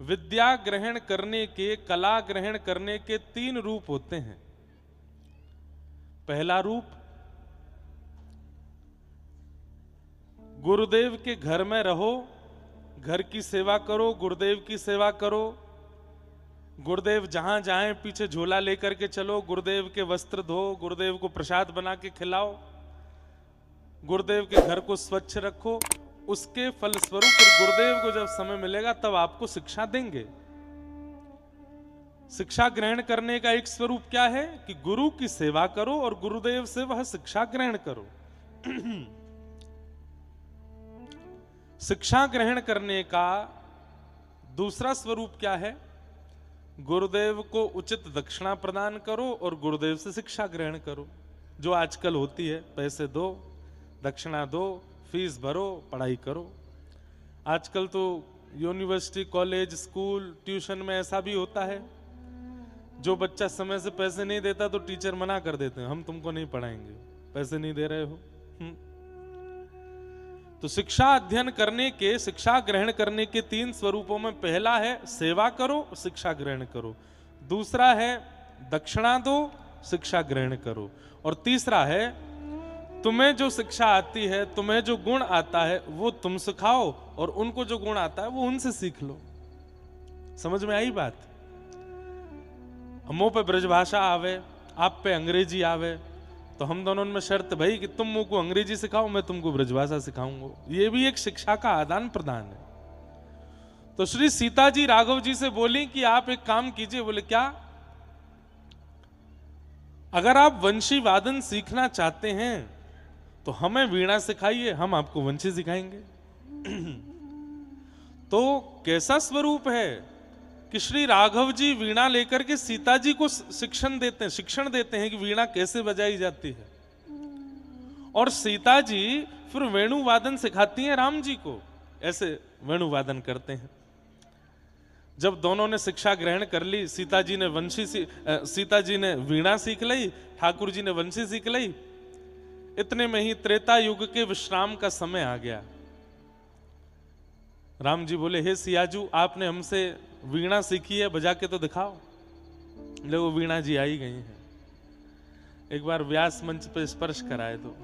विद्या ग्रहण करने के, कला ग्रहण करने के 3 रूप होते हैं। पहला रूप, गुरुदेव के घर में रहो, घर की सेवा करो, गुरुदेव की सेवा करो। गुरुदेव जहां जाएं पीछे झोला लेकर के चलो, गुरुदेव के वस्त्र धो, गुरुदेव को प्रसाद बना के खिलाओ, गुरुदेव के घर को स्वच्छ रखो। उसके फलस्वरूप फिर गुरुदेव को जब समय मिलेगा तब आपको शिक्षा देंगे। शिक्षा ग्रहण करने का एक स्वरूप क्या है कि गुरु की सेवा करो और गुरुदेव से वह शिक्षा ग्रहण करो। शिक्षा ग्रहण करने का दूसरा स्वरूप क्या है? गुरुदेव को उचित दक्षिणा प्रदान करो और गुरुदेव से शिक्षा ग्रहण करो। जो आजकल होती है, पैसे दो, दक्षिणा दो, फीस भरो, पढ़ाई करो। आजकल तो यूनिवर्सिटी, कॉलेज, स्कूल, ट्यूशन में ऐसा भी होता है, जो बच्चा समय से पैसे नहीं देता तो टीचर मना कर देते हैं, हम तुमको नहीं पढ़ाएंगे, पैसे नहीं दे रहे हो। तो शिक्षा अध्ययन करने के, शिक्षा ग्रहण करने के 3 स्वरूपों में पहला है सेवा करो, शिक्षा ग्रहण करो। दूसरा है दक्षिणा दो, शिक्षा ग्रहण करो। और तीसरा है तुम्हें जो शिक्षा आती है, तुम्हें जो गुण आता है वो तुम सिखाओ और उनको जो गुण आता है वो उनसे सीख लो। समझ में आई बात? हमों पे ब्रजभाषा आवे, आप पे अंग्रेजी आवे, तो हम दोनों में शर्त भाई कि तुम मुझको अंग्रेजी सिखाओ, मैं तुमको ब्रजभाषा सिखाऊंगा। ये भी एक शिक्षा का आदान प्रदान है। तो श्री सीता जी राघव जी से बोली कि आप एक काम कीजिए। बोले क्या? अगर आप वंशी वादन सीखना चाहते हैं तो हमें वीणा सिखाइए, हम आपको वंशी सिखाएंगे। तो कैसा स्वरूप है कि श्री राघव जी वीणा लेकर के सीता जी को शिक्षण देते हैं कि वीणा कैसे बजाई जाती है। और सीता जी फिर वेणु वादन सिखाती हैं राम जी को, ऐसे वेणु वादन करते हैं। जब दोनों ने शिक्षा ग्रहण कर ली, सीता जी ने वीणा सीख ली, ठाकुर जी ने वंशी सीख ली। इतने में ही त्रेता युग के विश्राम का समय आ गया। राम जी बोले, हे सियाजू, आपने हमसे वीणा सीखी है, बजा के तो दिखाओ। ले वो वीणा जी आई गई हैं। एक बार व्यास मंच पे स्पर्श कराए तो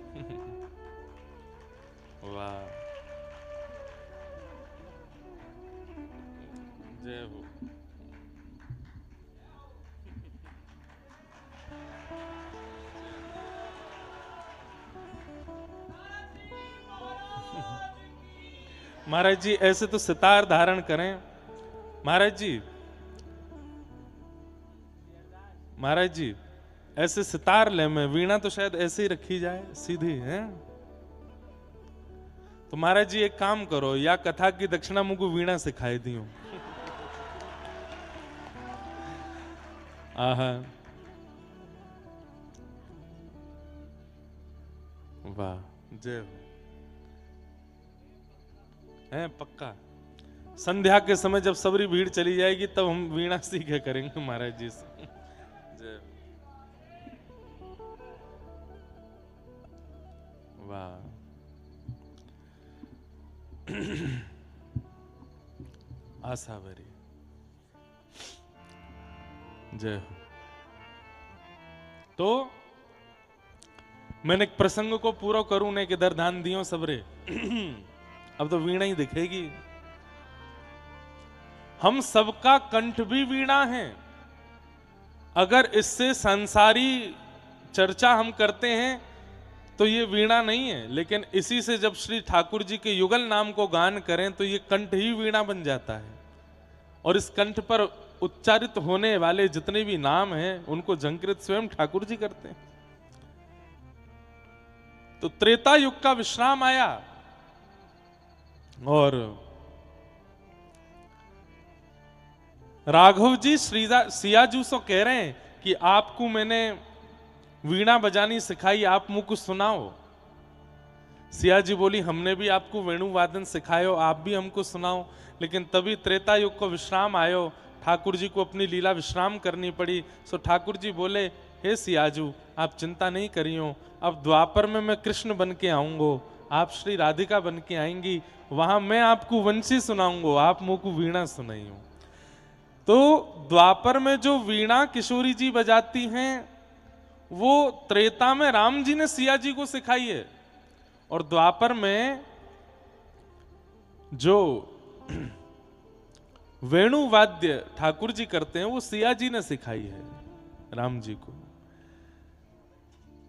वाह, जय हो। महाराज जी ऐसे तो सितार धारण करें। महाराज जी ऐसे सितार ले में, वीणा तो शायद ऐसे ही रखी जाए सीधी है। तो महाराज जी एक काम करो, या कथा की दक्षिणा मुझको वीणा सिखाई दियो। आहा, वाह, जय हो। है पक्का। संध्या के समय जब सबरी भीड़ चली जाएगी तब हम वीणा सीखे करेंगे महाराज जी से। जय। वाह, आशा भरी, जय हो। तो मैंने प्रसंग को पूरा करूं ने किधर ध्यान दियो सबरे। अब तो वीणा ही दिखेगी। हम सबका कंठ भी वीणा है। अगर इससे संसारी चर्चा हम करते हैं तो ये वीणा नहीं है, लेकिन इसी से जब श्री ठाकुर जी के युगल नाम को गान करें तो ये कंठ ही वीणा बन जाता है। और इस कंठ पर उच्चारित होने वाले जितने भी नाम हैं उनको झंकृत स्वयं ठाकुर जी करते हैं। तो त्रेता युग का विश्राम आया और राघव जी सियाजू से कह रहे हैं कि आपको मैंने वीणा बजानी सिखाई, आप मुझको सुनाओ। सिया जी बोली, हमने भी आपको वेणु वादन सिखायो, आप भी हमको सुनाओ। लेकिन तभी त्रेता युग को विश्राम आयो, ठाकुर जी को अपनी लीला विश्राम करनी पड़ी। सो ठाकुर जी बोले, हे सियाजू, आप चिंता नहीं करियो, अब द्वापर में मैं कृष्ण बन के आऊंगो, आप श्री राधिका बन के आएंगी, वहां मैं आपको वंशी सुनाऊंगो, आप मुझको वीणा सुनाइयो। तो द्वापर में जो वीणा किशोरी जी बजाती हैं वो त्रेता में राम जी ने सिया जी को सिखाई है, और द्वापर में जो वेणु वाद्य ठाकुर जी करते हैं वो सिया जी ने सिखाई है राम जी को।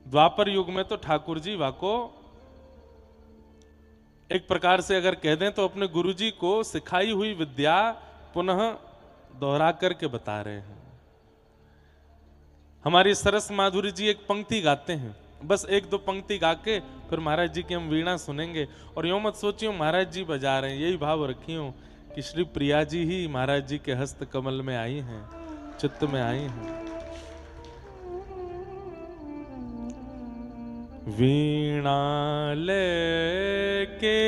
द्वापर युग में तो ठाकुर जी वाको एक प्रकार से अगर कह दें तो अपने गुरुजी को सिखाई हुई विद्या पुनः दोहरा करके बता रहे हैं। हमारी सरस माधुरी जी एक पंक्ति गाते हैं, बस एक दो पंक्ति गा के फिर महाराज जी की हम वीणा सुनेंगे। और यूं मत सोचियो महाराज जी बजा रहे हैं, यही भाव रखियो कि श्री प्रिया जी ही महाराज जी के हस्त कमल में आई हैं, चित्त में आई हैं। वीणा लेके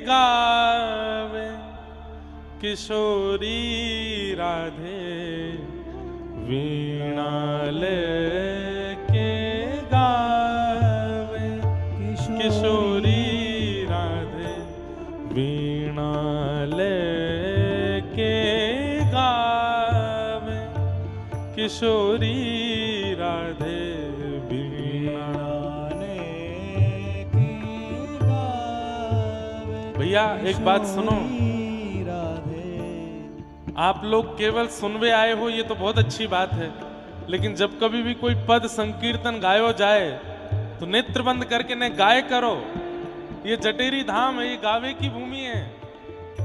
गावे किशोरी राधे, वीणा लेके गावे किशोरी राधे, वीणा लेके गावे किशोरी राधे, भैया एक बात सुनो, आप लोग केवल सुनवे आए हो ये तो बहुत अच्छी बात है, लेकिन जब कभी भी कोई पद संकीर्तन गायो जाए तो नेत्र बंद करके न गाय करो। ये जटेरी धाम है, ये गावे की भूमि है,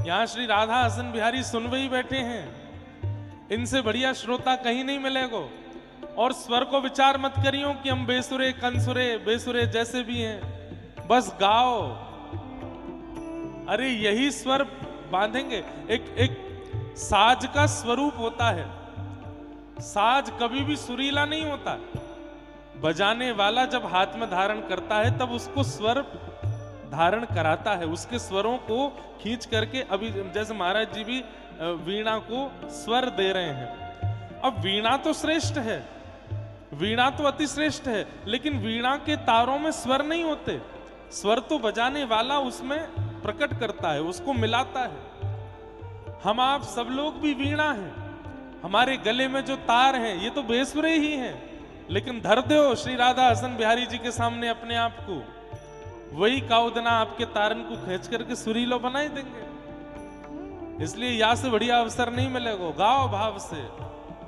यहाँ श्री राधा हसन बिहारी सुनवे ही बैठे हैं, इनसे बढ़िया श्रोता कहीं नहीं मिलेगा। और स्वर को विचार मत करियो कि हम बेसुरे कंसुरे बेसुरे जैसे भी हैं, बस गाओ। अरे यही स्वर बांधेंगे। एक साज का स्वरूप होता है, साज कभी भी सुरीला नहीं होता। बजाने वाला जब हाथ में धारण करता है तब उसको स्वर धारण कराता है, उसके स्वरों को खींच करके। अभी जैसे महाराज जी भी वीणा को स्वर दे रहे हैं। अब वीणा तो श्रेष्ठ है, वीणा तो अति श्रेष्ठ है, लेकिन वीणा के तारों में स्वर नहीं होते। स्वर तो बजाने वाला उसमें प्रकट करता है, उसको मिलाता है। हम आप सब लोग भी वीणा हैं, हमारे गले में जो तार हैं ये तो बेसुरे ही हैं, लेकिन धर दो श्री राधा हसन बिहारी जी के सामने अपने आप को, वही काउदना आपके तारन को खींच करके सुरीलो बनाए देंगे। इसलिए यहाँ से बढ़िया अवसर नहीं मिलेगा। गाओ भाव से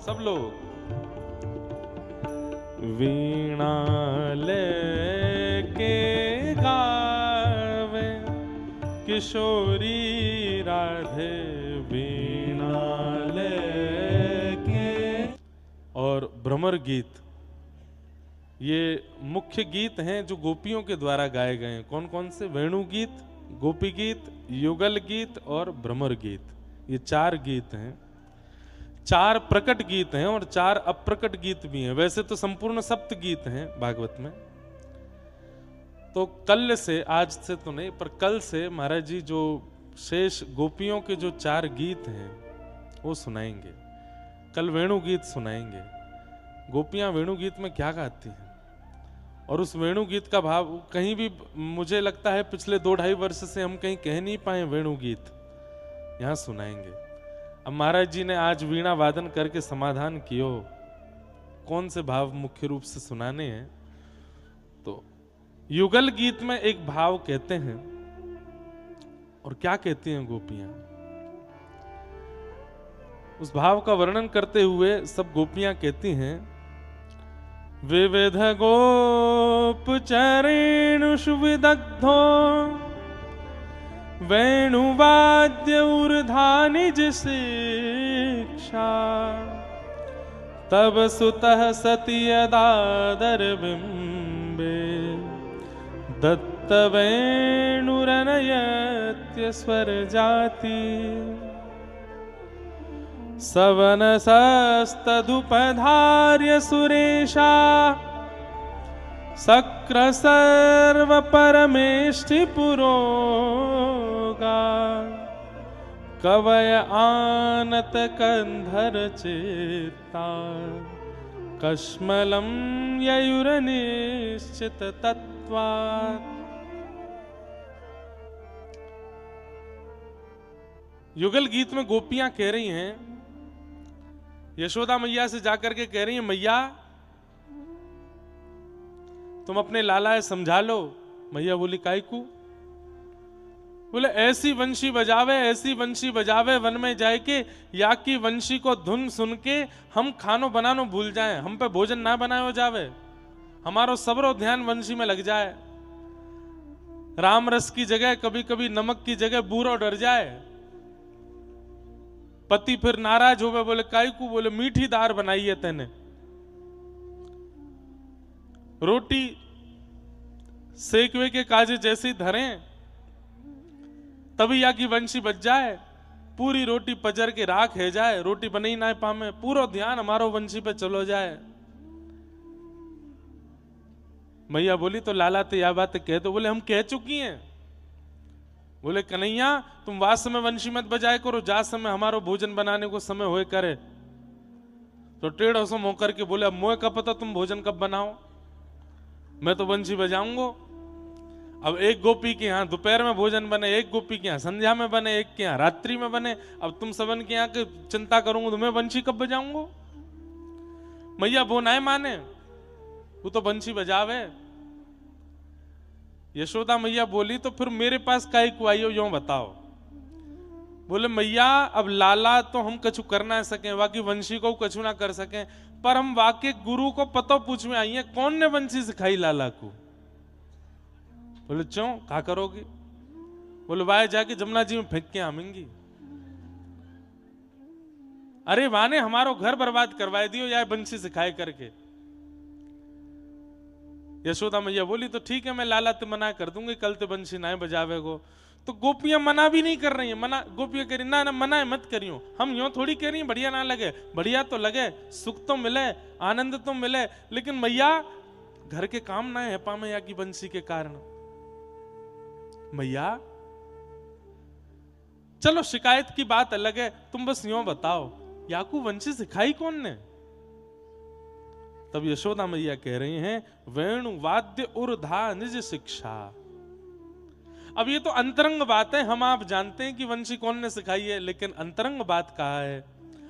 सब लोग। वीणा लेके गावे किशोरी राधे, वीणा लेके। और भ्रमर गीत, ये मुख्य गीत हैं जो गोपियों के द्वारा गाए गए हैं। कौन कौन से? वेणु गीत, गोपी गीत, युगल गीत और भ्रमर गीत। ये 4 गीत हैं, 4 प्रकट गीत हैं और 4 अप्रकट गीत भी हैं। वैसे तो संपूर्ण सप्त गीत हैं भागवत में। तो कल से, आज से तो नहीं पर कल से महाराज जी जो शेष गोपियों के जो 4 गीत हैं वो सुनाएंगे। कल वेणु गीत सुनाएंगे। गोपियां वेणु गीत में क्या गाती हैं, और उस वेणु गीत का भाव कहीं भी मुझे लगता है पिछले 2-2.5 वर्ष से हम कहीं कह नहीं पाए। वेणु गीत यहाँ सुनाएंगे। अब महाराज जी ने आज वीणा वादन करके समाधान कियो कौन से भाव मुख्य रूप से सुनाने हैं। तो युगल गीत में एक भाव कहते हैं, और क्या कहती हैं गोपियां, उस भाव का वर्णन करते हुए सब गोपियां कहती हैं, विविध गोप चरेणुषु विदग्धो वेणुवाद्य ऊर्ध्वानिज शिक्षा, तब सुतः सति यदादर बिंबे दत्त वेणुरनयत्य स्वर जाति, सवन सस्तदुपधार्य सुरेशा सक्र सर्व परमेष्टि पुरोगा, कवय आनत कंधर चित्ता, कश्मलम ययुर निश्चित तत्वात्। युगल गीत में गोपियां कह रही हैं यशोदा मैया से जाकर के कह रही है, मैया तुम अपने लाला है समझा लो। मैया बोली, काई को? बोले, ऐसी वंशी बजावे वन में जाए के, या की वंशी को धुन सुन के हम खानो बनानो भूल जाए, हम पे भोजन ना बनायो जावे, हमारो सबरो ध्यान वंशी में लग जाए। राम रस की जगह कभी कभी नमक की जगह बूरो डर जाए। पति फिर नाराज होवे, बोले काई को? बोले, मीठी दार बनाई है तेने, रोटी सेकवे के काजे जैसी धरें तभी या की वंशी बच जाए, पूरी रोटी पजर के राख है जाए, रोटी बनी ना पामे, पूरा ध्यान हमारो वंशी पे चलो जाए। मैया बोली, तो लाला तो यह बात कह दो। बोले, हम कह चुकी हैं। बोले, कन्हैया तुम वास समय वंशी मत बजाए करो, जा समय हमारो भोजन बनाने को समय होए करे। तो टेढ़ सो मुंह करके बोले, अब मोए का पता तुम भोजन कब बनाओ, मैं तो वंशी बजाऊंगो। अब एक गोपी के यहाँ दोपहर में भोजन बने, एक गोपी के यहाँ संध्या में बने, एक के यहाँ रात्रि में बने, अब तुम सबन के यहाँ की चिंता करूंगा तो मैं वंशी कब बजाऊंगा? मैया वो ना माने, वो तो वंशी बजावे। यशोदा मैया बोली, तो फिर मेरे पास काई को आई हो, यूं बताओ। बोले, मैया अब लाला तो हम कछु कर ना सके, बाकी वंशी को कछु ना कर सके, पर हम वाके गुरु को पतो पूछ में आई है, कौन ने वंशी सिखाई लाला को? बोले, क्यों क्या करोगे? बोले, वाय जाके जमुना जी में फेंक के आमेंगी। अरे वाने हमारो घर बर्बाद करवाए दियो या वंशी सिखाए करके। यशोदा मैया बोली, तो ठीक है मैं लाला ते मना कर दूंगी, कल ते वंशी ना बजावे को। तो गोपियां मना भी नहीं कर रही है, मना गोपियां कह रही ना ना मना मत करियो। हम यूं थोड़ी कह रही हैं बढ़िया ना लगे, बढ़िया तो लगे, सुख तो मिले, आनंद तो मिले, लेकिन मैया घर के काम ना है पामैया की वंशी के कारण। मैया चलो शिकायत की बात अलग है, तुम बस यूं बताओ याकू वंशी सिखाई कौन ने? तब यशोदा मैया कह रही हैं, वेणु वाद्य उर्धा निज शिक्षा। अब ये तो अंतरंग बात है, हम आप जानते हैं कि वंशी कौन ने सिखाई है, लेकिन अंतरंग बात कहा है?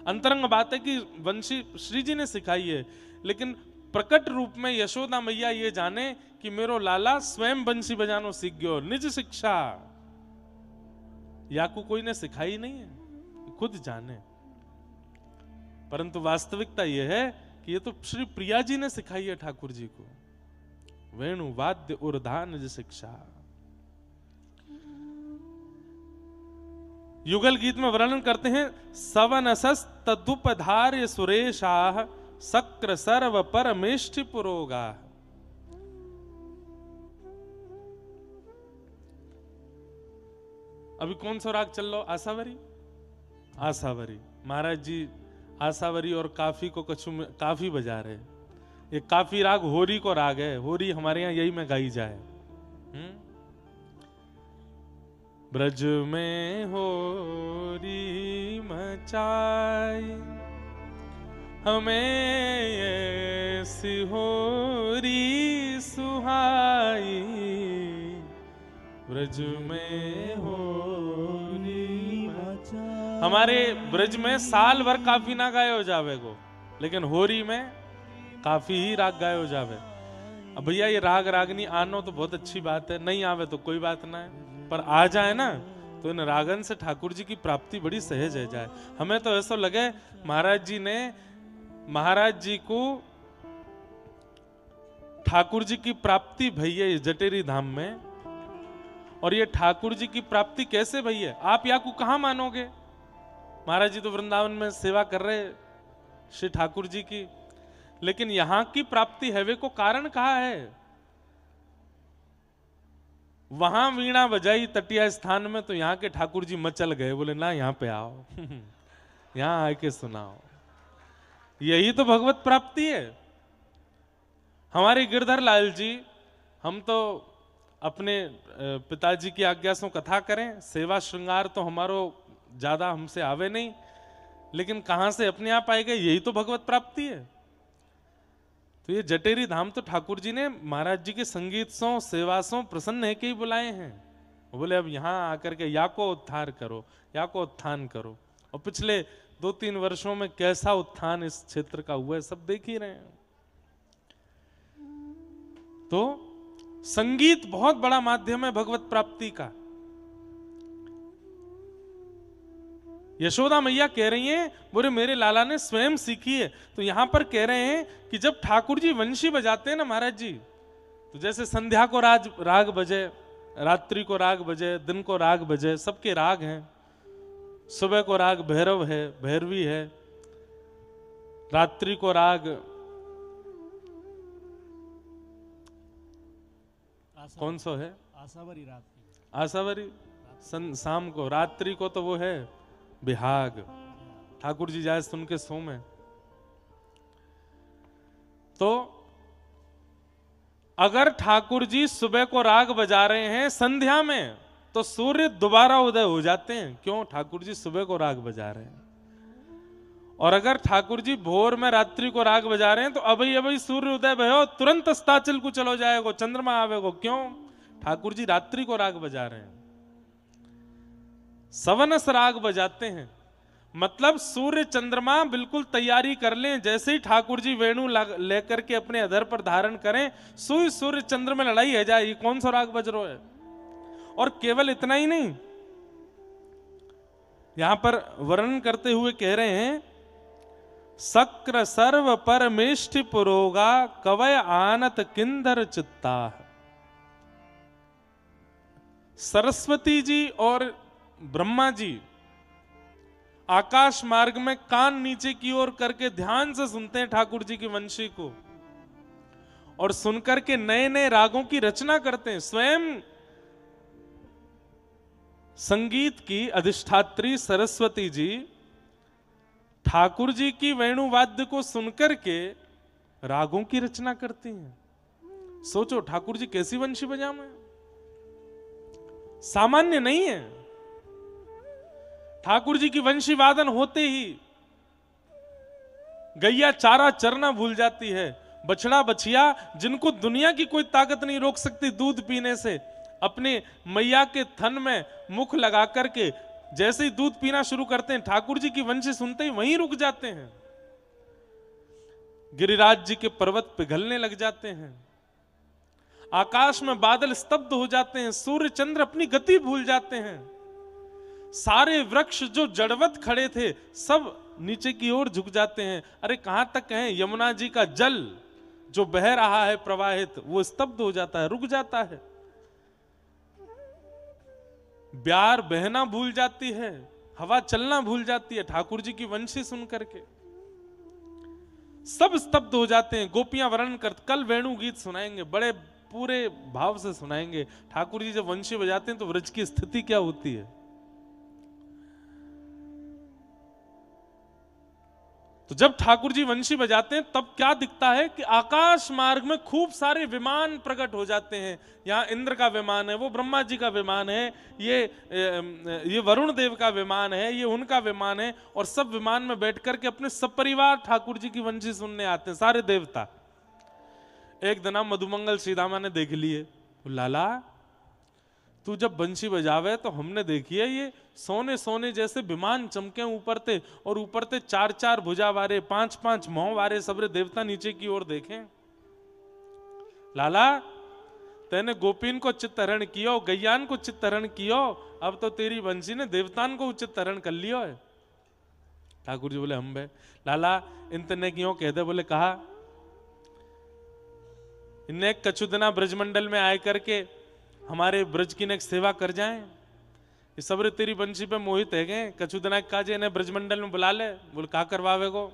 अंतरंग बात है कि वंशी श्री जी ने सिखाई है, लेकिन प्रकट रूप में यशोदा मैया ये जाने कि मेरो लाला स्वयं बंसी बजानो सीख गयो, निज शिक्षा। याकू कोई ने सिखाई नहीं है, खुद जाने। परंतु वास्तविकता यह है कि ये तो श्री प्रिया जी ने सिखाई है ठाकुर जी को। वेणु वाद्य उर्धा निज शिक्षा। युगल गीत में वर्णन करते हैं, सवनसस तदुपधार्य सुरेशाह सक्र सर्व परमेष्ठि पुरोगा। अभी कौन सा राग चल लो? आसावरी। आसावरी महाराज जी आसावरी और काफी को कछु में काफी बजा रहे। ये काफी राग होरी को राग है, होरी हमारे यहाँ यही में गाई जाए। ब्रज में होरी मचाई हमें ऐसी होरी सुहाई, ब्रज में होरी मचाई। हमारे ब्रज में साल भर काफी ना गाए हो जावे को, लेकिन होरी में काफी ही राग गाए हो जावे। अब भैया ये राग रागनी आनो तो बहुत अच्छी बात है, नहीं आवे तो कोई बात ना है, पर आ जाए ना तो इन रागन से ठाकुर जी की प्राप्ति बड़ी सहज है जाए। हमें तो ऐसा लगे महाराज जी ने महाराज जी को ठाकुर जी की प्राप्ति भई है जटेरी धाम में, और ये ठाकुर जी की प्राप्ति कैसे भई है? आप या को कहां मानोगे? महाराज जी तो वृंदावन में सेवा कर रहे श्री ठाकुर जी की, लेकिन यहां की प्राप्ति है वे को कारण कहा है? वहां वीणा बजाई तटिया स्थान में तो यहाँ के ठाकुर जी मचल गए, बोले ना यहाँ पे आओ यहाँ आके सुनाओ। यही तो भगवत प्राप्ति है। हमारे गिरधर लाल जी, हम तो अपने पिताजी की आज्ञा से कथा करें, सेवा श्रृंगार तो हमारो ज्यादा हमसे आवे नहीं, लेकिन कहां से अपने आप आए गए, यही तो भगवत प्राप्ति है। तो ये जटेरी धाम तो ठाकुर जी ने महाराज जी के संगीत सो सेवा सो प्रसन्न है के ही बुलाए हैं। बोले अब यहाँ आकर के या को उद्धार करो, या को उत्थान करो। और पिछले 2-3 वर्षों में कैसा उत्थान इस क्षेत्र का हुआ है, सब देख ही रहे हैं। तो संगीत बहुत बड़ा माध्यम है भगवत प्राप्ति का। यशोदा मैया कह रही हैं, बोले मेरे लाला ने स्वयं सीखी है। तो यहां पर कह रहे हैं कि जब ठाकुर जी वंशी बजाते हैं ना महाराज जी, तो जैसे संध्या को राग बजे, रात्रि को राग बजे, दिन को राग बजे, सबके राग हैं। सुबह को राग भैरव है, भैरवी है, रात्रि को राग कौन सा है, आसावरी रात की, आसावरी, शाम को, रात्रि को तो वो है बिहाग। ठाकुर जी जाए सुन के सो में। तो अगर ठाकुर जी सुबह को राग बजा रहे हैं संध्या में, तो सूर्य दोबारा उदय हो जाते हैं। क्यों? ठाकुर जी सुबह को राग बजा रहे हैं। और अगर ठाकुर जी भोर में रात्रि को राग बजा रहे हैं, तो अभी अभी सूर्य उदय भयो, तुरंत अस्ताचल को चलो जाएगो, चंद्रमा आवेगो। क्यों? ठाकुर जी रात्रि को राग बजा रहे हैं, सवनस राग बजाते हैं। मतलब सूर्य चंद्रमा बिल्कुल तैयारी कर लें, जैसे ही ठाकुर जी वेणु लेकर के अपने अधर पर धारण करें, सुई सूर्य चंद्र में लड़ाई है जाए, ये कौन सा राग बज रहा है। और केवल इतना ही नहीं, यहां पर वर्णन करते हुए कह रहे हैं, सक्र सर्व परमेष्टि पुरोगा कवय आनत किंदर चित्ता। सरस्वती जी और ब्रह्मा जी आकाश मार्ग में कान नीचे की ओर करके ध्यान से सुनते हैं ठाकुर जी की वंशी को, और सुनकर के नए नए रागों की रचना करते हैं। स्वयं संगीत की अधिष्ठात्री सरस्वती जी ठाकुर जी की वेणुवाद्य को सुनकर के रागों की रचना करती हैं। सोचो ठाकुर जी कैसी वंशी बजावे, सामान्य नहीं है। ठाकुर जी की वंशी वादन होते ही गैया चारा चरना भूल जाती है। बछड़ा बछिया जिनको दुनिया की कोई ताकत नहीं रोक सकती दूध पीने से, अपने मैया के थन में मुख लगा करके जैसे ही दूध पीना शुरू करते हैं, ठाकुर जी की वंशी सुनते ही वहीं रुक जाते हैं। गिरिराज जी के पर्वत पिघलने लग जाते हैं, आकाश में बादल स्तब्ध हो जाते हैं, सूर्य चंद्र अपनी गति भूल जाते हैं, सारे वृक्ष जो जड़वत खड़े थे सब नीचे की ओर झुक जाते हैं। अरे कहां तक है, यमुना जी का जल जो बह रहा है प्रवाहित, वो स्तब्ध हो जाता है, रुक जाता है। ब्यार बहना भूल जाती है, हवा चलना भूल जाती है, ठाकुर जी की वंशी सुन करके सब स्तब्ध हो जाते हैं। गोपियां वर्णन कर, कल वेणु गीत सुनाएंगे, बड़े पूरे भाव से सुनाएंगे। ठाकुर जी जब वंशी बजाते हैं तो व्रज की स्थिति क्या होती है। तो जब ठाकुर जी वंशी बजाते हैं तब क्या दिखता है कि आकाश मार्ग में खूब सारे विमान प्रकट हो जाते हैं। यहाँ इंद्र का विमान है, वो ब्रह्मा जी का विमान है, ये वरुण देव का विमान है, ये उनका विमान है, और सब विमान में बैठ करके अपने सब परिवार ठाकुर जी की वंशी सुनने आते हैं, सारे देवता। एक दिन मधुमंगल श्रीदामा ने देख लिए, लाला तू जब बंशी बजावे तो हमने देखी है ये सोने सोने जैसे विमान चमके ऊपर ते, और ऊपर ते 4-4 भुजा वारे, 5-5 मोह वारे सबरे देवता नीचे की ओर देखें। लाला तेने गोपीन को चित्तहरण कियो, गैयान को चित्तहरण कियो, अब तो तेरी बंशी ने देवतान को चित्तहरण कर लियो है। ठाकुर जी बोले हम बे लाला इनने क्यों कहते, बोले कहा इन्हें कछु दिना ब्रजमंडल में आए करके हमारे ब्रज की नेक सेवा कर जाएं, ये सबरे तेरी बंशी पे मोहित है गए, कछु दिना काजे इन्हें ब्रजमंडल में बुला ले। बोले का करवावे को,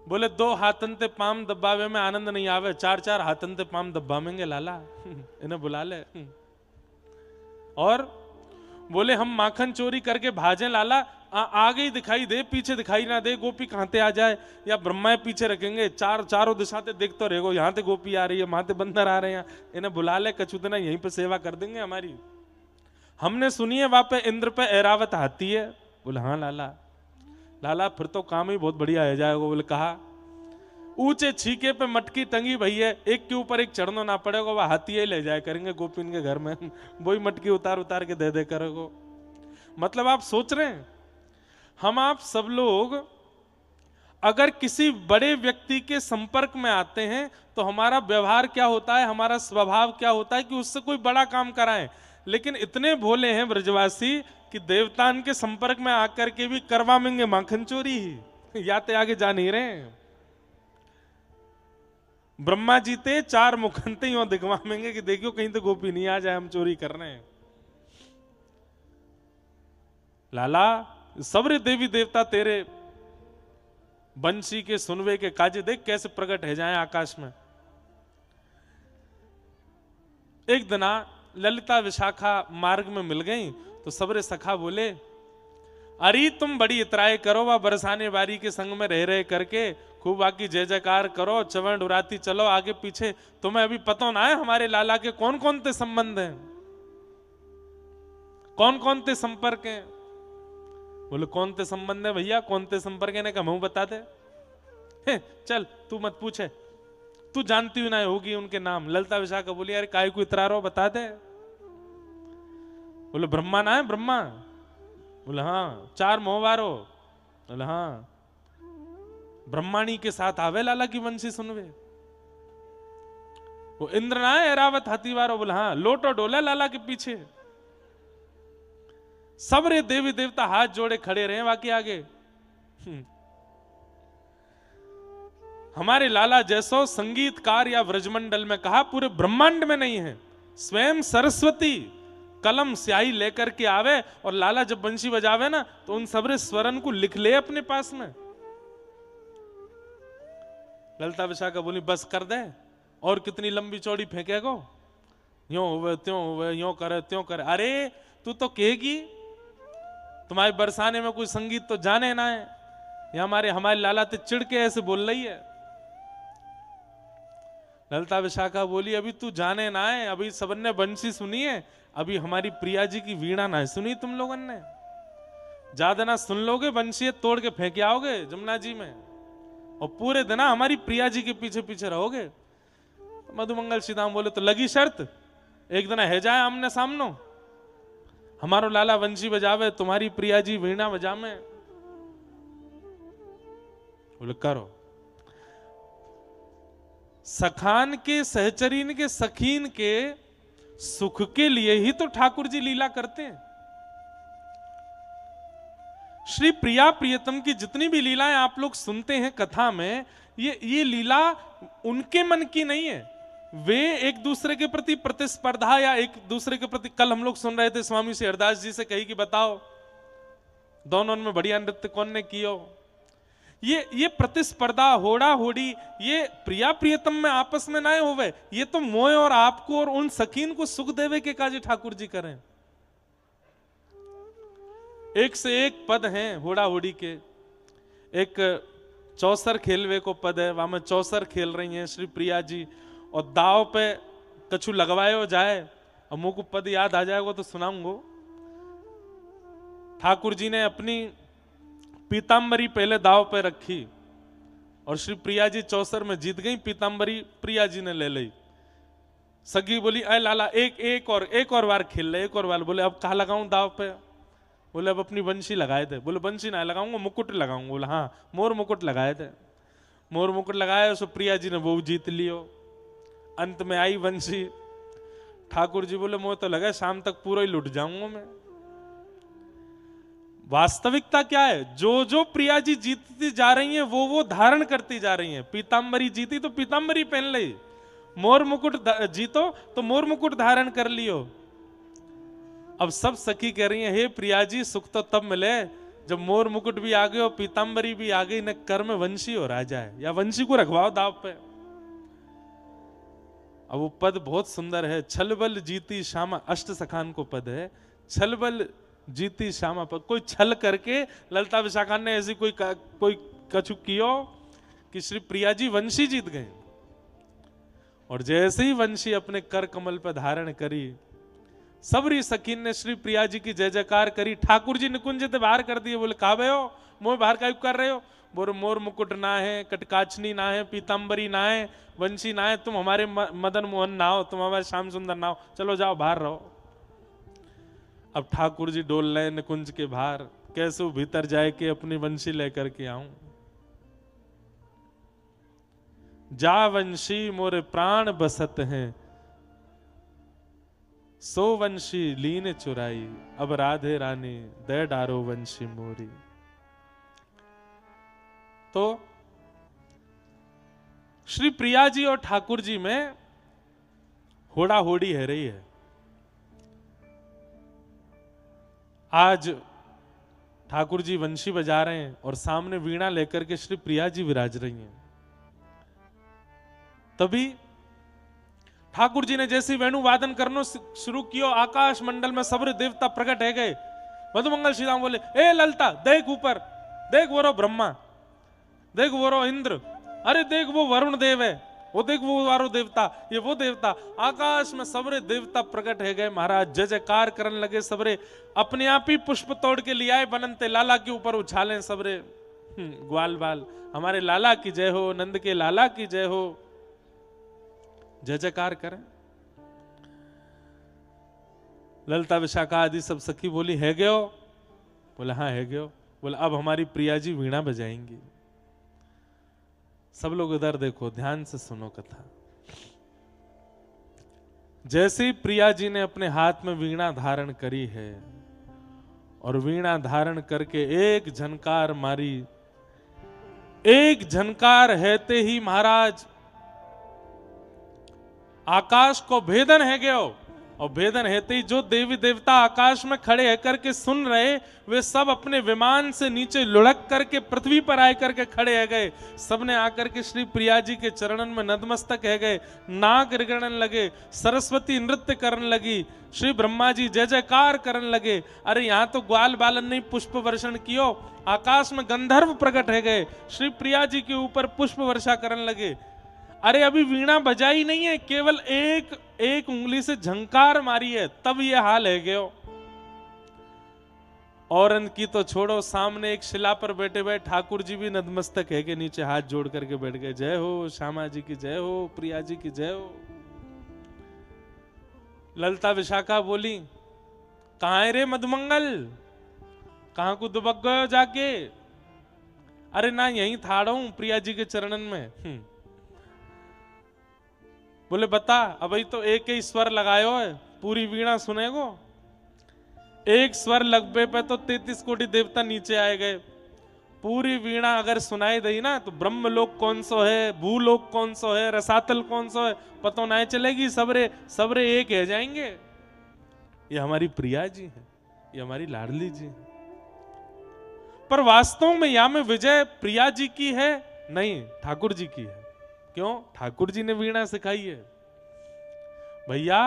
बोले 2 हाथन ते पाम दबावे में आनंद नहीं आवे, 4-4 हाथन ते पाम दबावेंगे लाला इन्हें बुला ले। और बोले हम माखन चोरी करके भाजें लाला, आगे ही दिखाई दे पीछे दिखाई ना दे, गोपी कहां ते आ जाए या ब्रह्मा पीछे रखेंगे, चारों दिशा ते देख तो रहेगो, यहाँ ते गोपी आ रही है, वहां ते बंदर आ रहे हैं, इन्हें बुला ले, कछु दिन यहीं पे सेवा कर देंगे हमारी। हमने सुनी है वहां पे इंद्र पे ऐरावत हाथी है। बोले हाँ लाला। लाला फिर तो काम ही बहुत बढ़िया है जाएगा। बोले कहा ऊंचे छीके पे मटकी टंगी भई है, एक के ऊपर एक चढ़ना ना पड़ेगा, वह हाथी ही ले जाए करेंगे गोपिन के घर में वही मटकी उतार उतार के दे करेगो। मतलब आप सोच रहे हैं हम आप सब लोग अगर किसी बड़े व्यक्ति के संपर्क में आते हैं तो हमारा व्यवहार क्या होता है, हमारा स्वभाव क्या होता है कि उससे कोई बड़ा काम कराएं। लेकिन इतने भोले हैं ब्रजवासी कि देवतान के संपर्क में आकर के भी करवाएंगे माखन चोरी ही, या ते आगे जा नहीं रहे। ब्रह्मा जी ते 4 मुखंते यूं दिखवाएंगे कि देखियो कहीं तो गोपी नहीं आ जाए, हम चोरी कर रहे हैं। लाला सबरे देवी देवता तेरे बंशी के सुनवे के काजे देख कैसे प्रकट है जाए आकाश में। एक दिना ललिता विशाखा मार्ग में मिल गई तो सबरे सखा बोले, अरे तुम बड़ी इतराए करो, वह बरसाने बारी के संग में रह रहे करके खूब आकी जय जयकार करो, चवण उड़ाती चलो आगे पीछे। तुम्हें अभी पता ना है हमारे लाला के कौन कौन से संबंध हैं, कौन कौन से संपर्क हैं। बोले कौन ते संबंध है भैया, कौन ते संपर्क है? ने कहा मैं बता दे। चल तू मत पूछे, तू जानती हुई ना होगी उनके नाम। ललिता विशाखा बोली, अरे काय को इतरा रहो, बता दे। बोले ब्रह्मा ना है, ब्रह्मा? बोले हाँ। 4 मोहवारो? बोले हाँ। ब्रह्माणी के साथ आवे लाला की वंशी सुनवे। वो इंद्र ना है, एरावत हाथीवारो? बोले हाँ। लोटो डोला लाला के पीछे। सबरे देवी देवता हाथ जोड़े खड़े रहे बाकी आगे। हमारे लाला जैसो संगीतकार या व्रजमंडल में कहा पूरे ब्रह्मांड में नहीं है। स्वयं सरस्वती कलम स्याही लेकर के आवे और लाला जब बंशी बजावे ना तो उन सबरे स्वरन को लिख ले अपने पास में। ललिता विशाखा बोली बस कर दे, और कितनी लंबी चौड़ी फेंकेगो, यो हुए त्यों हुए, यो करे त्यों करे। अरे तू तो कहेगी तुम्हारे बरसाने में कोई संगीत तो जाने ना है, या हमारे लाला ते चिढ़ के ऐसे बोल रही है। ललिता विशाखा बोली अभी तू जाने ना है, अभी सबन ने बंशी सुनी है, अभी हमारी प्रिया जी की वीणा ना सुनी तुम लोगों ने। ज्यादा ना सुन लोगे बंशी तोड़ के फेंके आओगे जमुना जी में, और पूरे दिन हमारी प्रिया जी के पीछे पीछे रहोगे। मधुमंगल सीधाम बोले तो लगी शर्त, एक दिन है जाए आमने सामनो, हमारो लाला वंशी बजावे, तुम्हारी प्रिया जी वीणा बजावे। बोले करो। सखान के सहचरीन के सखीन के सुख के लिए ही तो ठाकुर जी लीला करते हैं। श्री प्रिया प्रियतम की जितनी भी लीलाएं आप लोग सुनते हैं कथा में, ये लीला उनके मन की नहीं है। वे एक दूसरे के प्रति प्रतिस्पर्धा या एक दूसरे के प्रति, कल हम लोग सुन रहे थे स्वामी श्री हरदास जी से कही कि बताओ दोनों में बढ़िया नृत्य कौन ने कियो। ये प्रतिस्पर्धा होड़ा होड़ी ये प्रिया प्रियतम में आपस में ना होवे, ये तो मोय और आपको और उन सखीन को सुख देवे के काजी ठाकुर जी करें। एक से एक पद हैं होड़ा होड़ी के। एक चौसर खेलवे को पद है, वहां में चौसर खेल रही हैं श्री प्रिया जी, और दाव पे कछु लगवायो जाए, और मुझको पद याद आ जाएगा तो सुनाऊंगा। ठाकुर जी ने अपनी पीतांबरी पहले दाव पे रखी और श्री प्रिया जी चौसर में जीत गई, पीतांबरी प्रिया जी ने ले ली। सगी बोली अय लाला एक और बार खेल ले, एक और बार। बोले अब कहा लगाऊं दाव पे? बोले अब अपनी बंशी लगाए थे। बोले बंशी ना लगाऊंगा, मुकुट लगाऊंगा। बोले हाँ, मोर मुकुट लगाए थे। मोर मुकुट लगाया, सो प्रिया जी ने वो जीत लियो। अंत में आई बंशी। ठाकुर जी बोले मोह तो लगा शाम तक पूरा ही लुट जाऊंगा मैं। वास्तविकता क्या है, जो जो प्रिया जी जीतती जा रही हैं वो धारण करती जा रही हैं। पीतांबरी जीती तो पीतांबरी पहन ली, मोर मुकुट जीतो तो मोर मुकुट धारण कर लियो। अब सब सखी कह रही हैं हे प्रिया जी सुख तो तब मिले जब मोर मुकुट भी आ गए और पीतांबरी भी आ गई, न कर में वंशी हो राजा है, या वंशी को रखवाओ दाव पे। अब वो पद बहुत सुंदर है, छलबल जीती श्यामा, अष्ट सखान को पद है, छलबल जीती श्यामा पद। कोई छल करके ललिता विशाखा ने ऐसी कोई कछु कियो कि श्री प्रिया जी वंशी जीत गए। और जैसे ही वंशी अपने कर कमल पर धारण करी, सबरी सखीन ने श्री प्रिया जी की जय जयकार करी। ठाकुर जी निकुंज से बाहर कर दिए। बोले कहा भे हो, मोह बाहर का कर रहे हो? बोले मोर मुकुट ना है, कटकाचनी ना है, पीतांबरी ना है, वंशी ना है, तुम हमारे मदन मोहन ना हो, तुम हमारे श्याम सुंदर ना हो, चलो जाओ बाहर रहो। अब ठाकुर जी डोल रहे निकुंज के बाहर, कैसे वो भीतर जाए के अपनी वंशी लेकर के आऊं। जा वंशी मोरे प्राण बसत हैं, सो वंशी लीन चुराई, अब राधे रानी दे डारो वंशी मोरी। तो श्री प्रिया जी और ठाकुर जी में होड़ा होड़ी है रही है। आज ठाकुर जी वंशी बजा रहे हैं और सामने वीणा लेकर के श्री प्रिया जी विराज रही हैं। तभी ठाकुर जी ने जैसे वेणु वादन करना शुरू किया, आकाश मंडल में सबरे देवता प्रकट है गए। मधुमंगल श्री राम बोले, ए ललता देख ऊपर, देख वो रो ब्रह्मा, देख वो रो इंद्र, अरे देख वो वरुण देव है, वो देख वो वारो देवता, ये वो देवता। आकाश में सबरे देवता प्रकट है गए महाराज। जय जयकार करने लगे सबरे, अपने आप ही पुष्प तोड़ के ले आए बनंते लाला के ऊपर उछाले सबरे। ग्वाल बाल, हमारे लाला की जय हो, नंद के लाला की जय हो, जय जयकार करें। ललता विशाखा आदि सब सखी बोली, है गयो? बोले हाँ है गयो। बोले अब हमारी प्रिया जी वीणा बजाएंगी। सब लोग इधर देखो, ध्यान से सुनो कथा। जैसे ही प्रिया जी ने अपने हाथ में वीणा धारण करी है और वीणा धारण करके एक झनकार मारी, एक झनकार हैते ही महाराज आकाश को भेदन है गयो। और भेदन हेते ही जो देवी देवता आकाश में खड़े है करके सुन रहे, वे सब अपने विमान से नीचे लुढ़क करके पृथ्वी पर आए करके खड़े है गए। सबने आकर के श्री प्रिया जी के चरणन में नतमस्तक है गए, नाक रिगड़न लगे, सरस्वती नृत्य करने लगी, श्री ब्रह्मा जी जय जयकार करने लगे। अरे यहाँ तो ग्वाल बालन ने पुष्प वर्षण कियो, आकाश में गंधर्व प्रकट है गए, श्री प्रिया जी के ऊपर पुष्प वर्षा करने लगे। अरे अभी वीणा बजाई नहीं है, केवल एक एक उंगली से झंकार मारी है, तब ये हाल है गयो। और इनकी तो छोड़ो, सामने एक शिला पर बैठे हुए ठाकुर जी भी नतमस्तक है के नीचे हाथ जोड़ करके बैठ गए। जय हो श्यामा जी की जय हो, प्रिया जी की जय हो। ललता विशाखा बोली, कहां है रे मधुमंगल, कहां को दुबक गयो जाके? अरे ना यहीं थाड़ा हूं प्रिया जी के चरणन में। बोले बता, अभी तो एक ही स्वर लगायो है, पूरी वीणा सुनेगो? एक स्वर लगबे पे तो 33 कोटि देवता नीचे आए गए। पूरी वीणा अगर सुनाई दी ना तो ब्रह्मलोक कौन सो है, भूलोक कौन सो है, रसातल कौन सो है, पता नहीं चलेगी। सबरे सबरे एक है जाएंगे। ये हमारी प्रिया जी है, ये हमारी लाडली जी है। पर वास्तव में या में विजय प्रिया जी की है नहीं, ठाकुर जी की है। क्यों? ठाकुर जी ने वीणा सिखाई है भैया।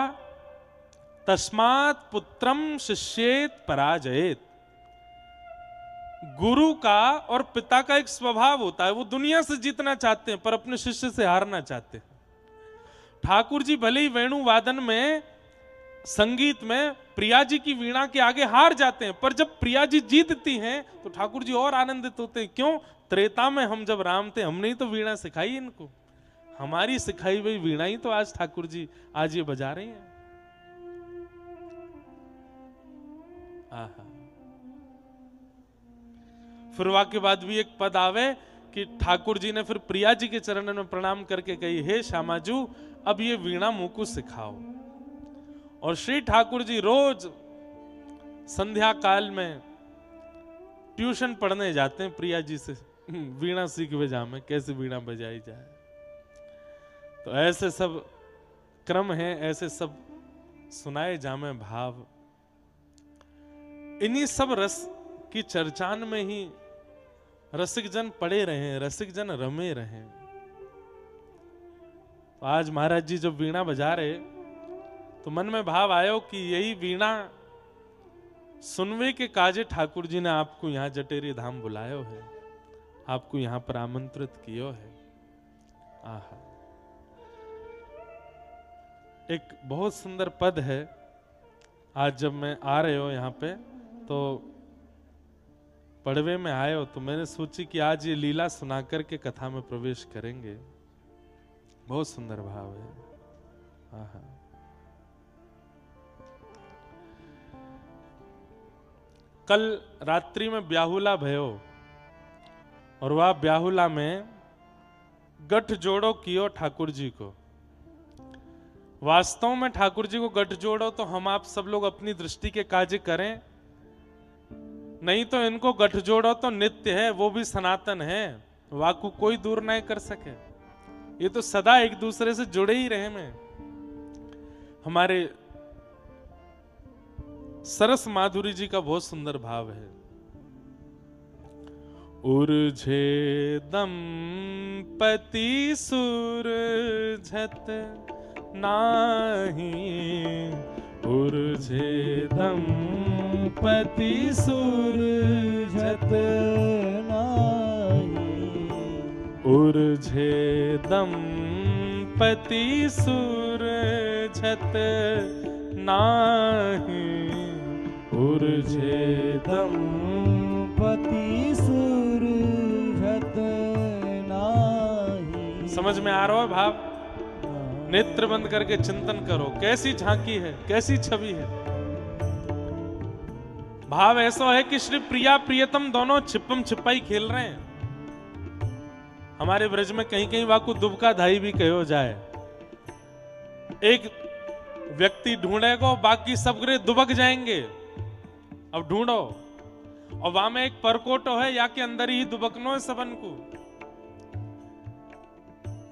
तस्मात् पुत्रम शिष्येत पराजयेत। गुरु का और पिता का एक स्वभाव होता है, वो दुनिया से जीतना चाहते हैं पर अपने शिष्य से हारना चाहते हैं। ठाकुर जी भले ही वेणु वादन में, संगीत में प्रिया जी की वीणा के आगे हार जाते हैं, पर जब प्रिया जी जीतती हैं तो ठाकुर जी और आनंदित होते हैं। क्यों? त्रेता में हम जब राम थे, हमने ही तो वीणा सिखाई इनको, हमारी सिखाई हुई वीणा ही तो आज ठाकुर जी आज ये बजा रहे हैं। आहा। फिर वाक्य बाद भी एक पद आवे कि ठाकुर जी ने फिर प्रिया जी के चरणों में प्रणाम करके कही, हे श्यामाजू अब ये वीणा मुंह को सिखाओ। और श्री ठाकुर जी रोज संध्या काल में ट्यूशन पढ़ने जाते हैं प्रिया जी से, वीणा सीख वे जामे कैसे वीणा बजाई जाए। तो ऐसे सब क्रम हैं, ऐसे सब सुनाए जामे भाव। इन्हीं सब रस की चर्चान में ही रसिक जन पड़े रहे, रसिक जन रमे रहे। तो आज महाराज जी जब वीणा बजा रहे तो मन में भाव आयो कि यही वीणा सुनवे के काजे ठाकुर जी ने आपको यहाँ जटेरी धाम बुलायो है, आपको यहाँ पर आमंत्रित कियो है। आहा। एक बहुत सुंदर पद है। आज जब मैं आ रहे हो यहाँ पे तो पड़वे में आए हो तो मैंने सोची कि आज ये लीला सुना करके कथा में प्रवेश करेंगे। बहुत सुंदर भाव है। आहा। कल रात्रि में ब्याहुला भयो और वह ब्याहुला में गठ जोड़ो कियो ठाकुर जी को। वास्तव में ठाकुर जी को गठ जोड़ो तो हम आप सब लोग अपनी दृष्टि के कार्य करें, नहीं तो इनको गठ जोड़ो तो नित्य है, वो भी सनातन है, वाकु कोई दूर नहीं कर सके। ये तो सदा एक दूसरे से जुड़े ही रहे में। हमारे सरस माधुरी जी का बहुत सुंदर भाव है। उर्झे दंपति सुरझत नाही, उर्झे दंपति सुरझत नाही, उर्झे दंपति सुरझत नाही, उर्झे दंपति सुरझत नाही। समझ में आ रहा है भाव? नेत्र बंद करके चिंतन करो, कैसी झांकी है, कैसी छवि है। भाव ऐसा है कि श्री प्रिया प्रियतम दोनों छिपम छिपाई खेल रहे हैं। हमारे ब्रज में कहीं कहीं वाकु दुबका धाई भी कहो जाए। एक व्यक्ति ढूंढेगा, बाकी सब ग्रे दुबक जाएंगे। अब ढूंढो, और वहां में एक परकोटो है, या के अंदर ही दुबकनो है सबन को।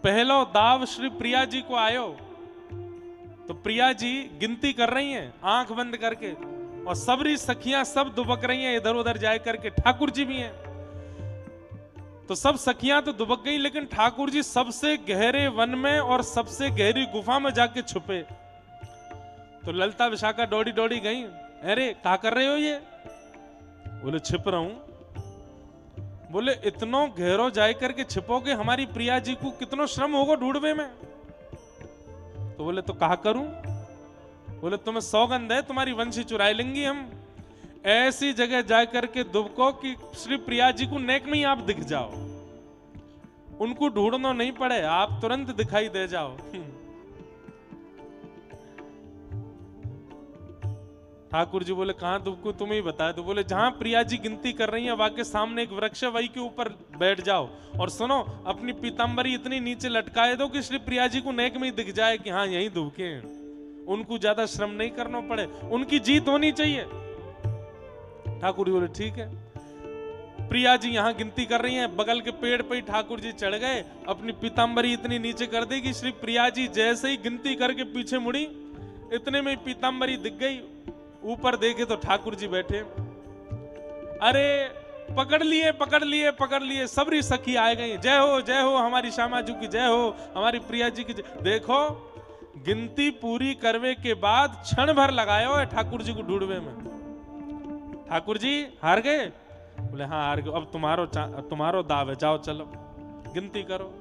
पहलो दाव श्री प्रिया जी को आयो तो प्रिया जी गिनती कर रही हैं आंख बंद करके, और सबरी सखियां सब दुबक रही हैं इधर उधर जाए करके। ठाकुर जी भी हैं, तो सब सखियां तो दुबक गई, लेकिन ठाकुर जी सबसे गहरे वन में और सबसे गहरी गुफा में जाके छुपे। तो ललता विशाखा दौड़ी दौड़ी गई, अरे क्या कर रहे हो ये? बोले छिप रहा हूं। बोले इतनो गहरो जाए करके छिपोगे, हमारी प्रिया जी को कितनो श्रम होगा ढूंढवे में। तो बोले तो कहा करूं? बोले तुम्हें सौगंध है, तुम्हारी वंशी चुराई लेंगी हम। ऐसी जगह जा करके दुबको कि श्री प्रिया जी को नेक में ही आप दिख जाओ, उनको ढूंढना नहीं पड़े, आप तुरंत दिखाई दे जाओ। ठाकुर जी बोले कहां दुबको, तुम ही बता दो। बोले जहां प्रिया जी गिनती कर रही है वहां के सामने एक वृक्ष है, वही के ऊपर बैठ जाओ और सुनो, अपनी पीतांबरी इतनी नीचे लटकाए दो कि श्री प्रिया जी को नेक में ही दिख जाए कि हाँ यही दुबके हैं। उनको ज्यादा श्रम नहीं करना पड़े, उनकी जीत होनी चाहिए। ठाकुर जी बोले ठीक है। प्रिया जी यहां गिनती कर रही हैं, बगल के पेड़ पे ही ठाकुर जी चढ़ गए, अपनी पीतांबरी इतनी नीचे कर दी कि श्री प्रिया जी जैसे ही गिनती करके पीछे मुड़ी, इतने में पीतांबरी दिख गई। ऊपर देखे तो ठाकुर जी बैठे। अरे पकड़ लिए पकड़ लिए पकड़ लिए, सबरी सखी आ गई। जय हो हमारी श्यामा जी की, जय हो हमारी प्रिया जी की। देखो गिनती पूरी करवे के बाद क्षण भर लगाया है ठाकुर जी को ढूंढवे में। ठाकुर जी हार गए? बोले हाँ हार गए, अब तुम्हारो दाव है, जाओ चलो गिनती करो।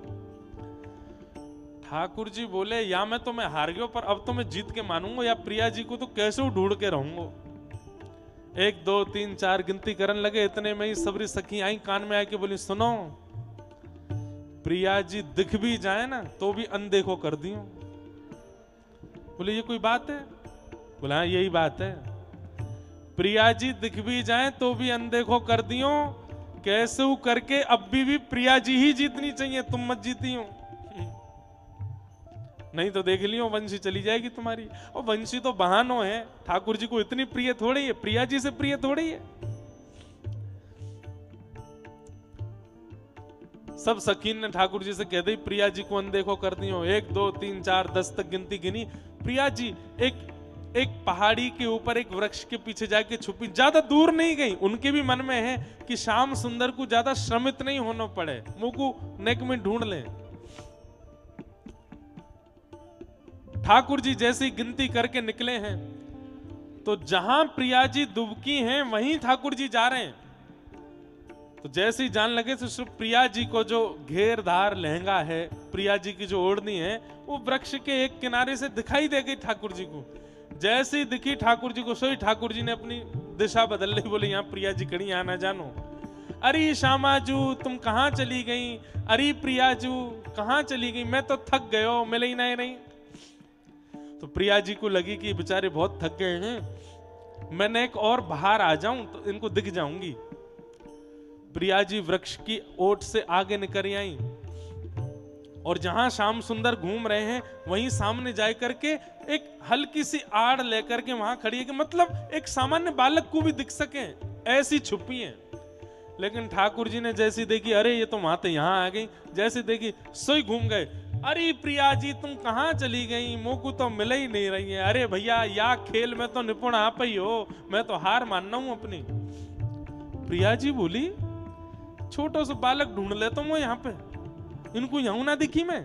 ठाकुर जी बोले या मैं तो मैं हार गया, पर अब तो मैं जीत के मानूंगा, या प्रिया जी को तो कैसे ढूंढ के रहूंगा। 1 2 3 4 गिनती करने लगे। इतने में ही सबरी सखी आई, कान में आके बोली सुनो, प्रिया जी दिख भी जाए ना तो भी अनदेखो कर दियो। बोले ये कोई बात है? बोले हाँ यही बात है। प्रिया जी दिख भी जाए तो भी अनदेखो कर दियो, कैसे करके अब भी प्रिया जी ही जीतनी चाहिए, तुम मत जीती हो। नहीं तो देख लियो वंशी चली जाएगी तुम्हारी। और वंशी तो बहानो है, ठाकुर जी को इतनी प्रिय थोड़ी है, प्रिया जी से प्रिय थोड़ी है। सब सखीन ने ठाकुर जी से कह दी प्रिया जी को अनदेखो कर दियो। 1 2 3 4 10 तक गिनती गिनी। प्रिया जी एक पहाड़ी के ऊपर एक वृक्ष के पीछे जाके छुपी, ज्यादा दूर नहीं गई। उनके भी मन में है कि श्याम सुंदर को ज्यादा श्रमित नहीं होना पड़े, मुंह को नेक में ढूंढ लें। ठाकुर जी जैसी गिनती करके निकले हैं तो जहां प्रिया जी दुबकी हैं वहीं ठाकुर जी जा रहे हैं। तो जैसे ही जान लगे तो प्रिया जी को जो घेरदार लहंगा है, प्रिया जी की जो ओढ़नी है, वो वृक्ष के एक किनारे से दिखाई दे गई ठाकुर जी को। जैसे ही दिखी ठाकुर जी को, सोई ठाकुर जी ने अपनी दिशा बदल ली। बोले यहाँ प्रिया जी खड़ी, यहाँ ना जानो। अरे श्यामा जू तुम कहाँ चली गई? अरे प्रिया जू कहाँ चली गई? मैं तो थक गयो, मिले ही नहीं। तो प्रिया जी को लगी कि बेचारे बहुत थक गए हैं, मैंने एक और बाहर आ जाऊं तो इनको दिख जाऊंगी। प्रिया जी वृक्ष की ओट से आगे निकल आई और जहां श्याम सुंदर घूम रहे हैं वहीं सामने जाए करके एक हल्की सी आड़ लेकर के वहां खड़ी है कि मतलब एक सामान्य बालक को भी दिख सके, ऐसी छुपी है। लेकिन ठाकुर जी ने जैसी देखी, अरे ये तो माते यहां आ गई, जैसी देखी सोई घूम गए। अरे प्रिया जी तुम कहां चली गई, मोकू तो मिल ही नहीं रही है। अरे भैया या खेल में तो निपुण आप ही हो, मैं तो हार मानना हूं अपनी। प्रिया जी बोली छोटो सा बालक ढूंढ लेता हूं यहाँ पे, इनको यूं ना दिखी मैं।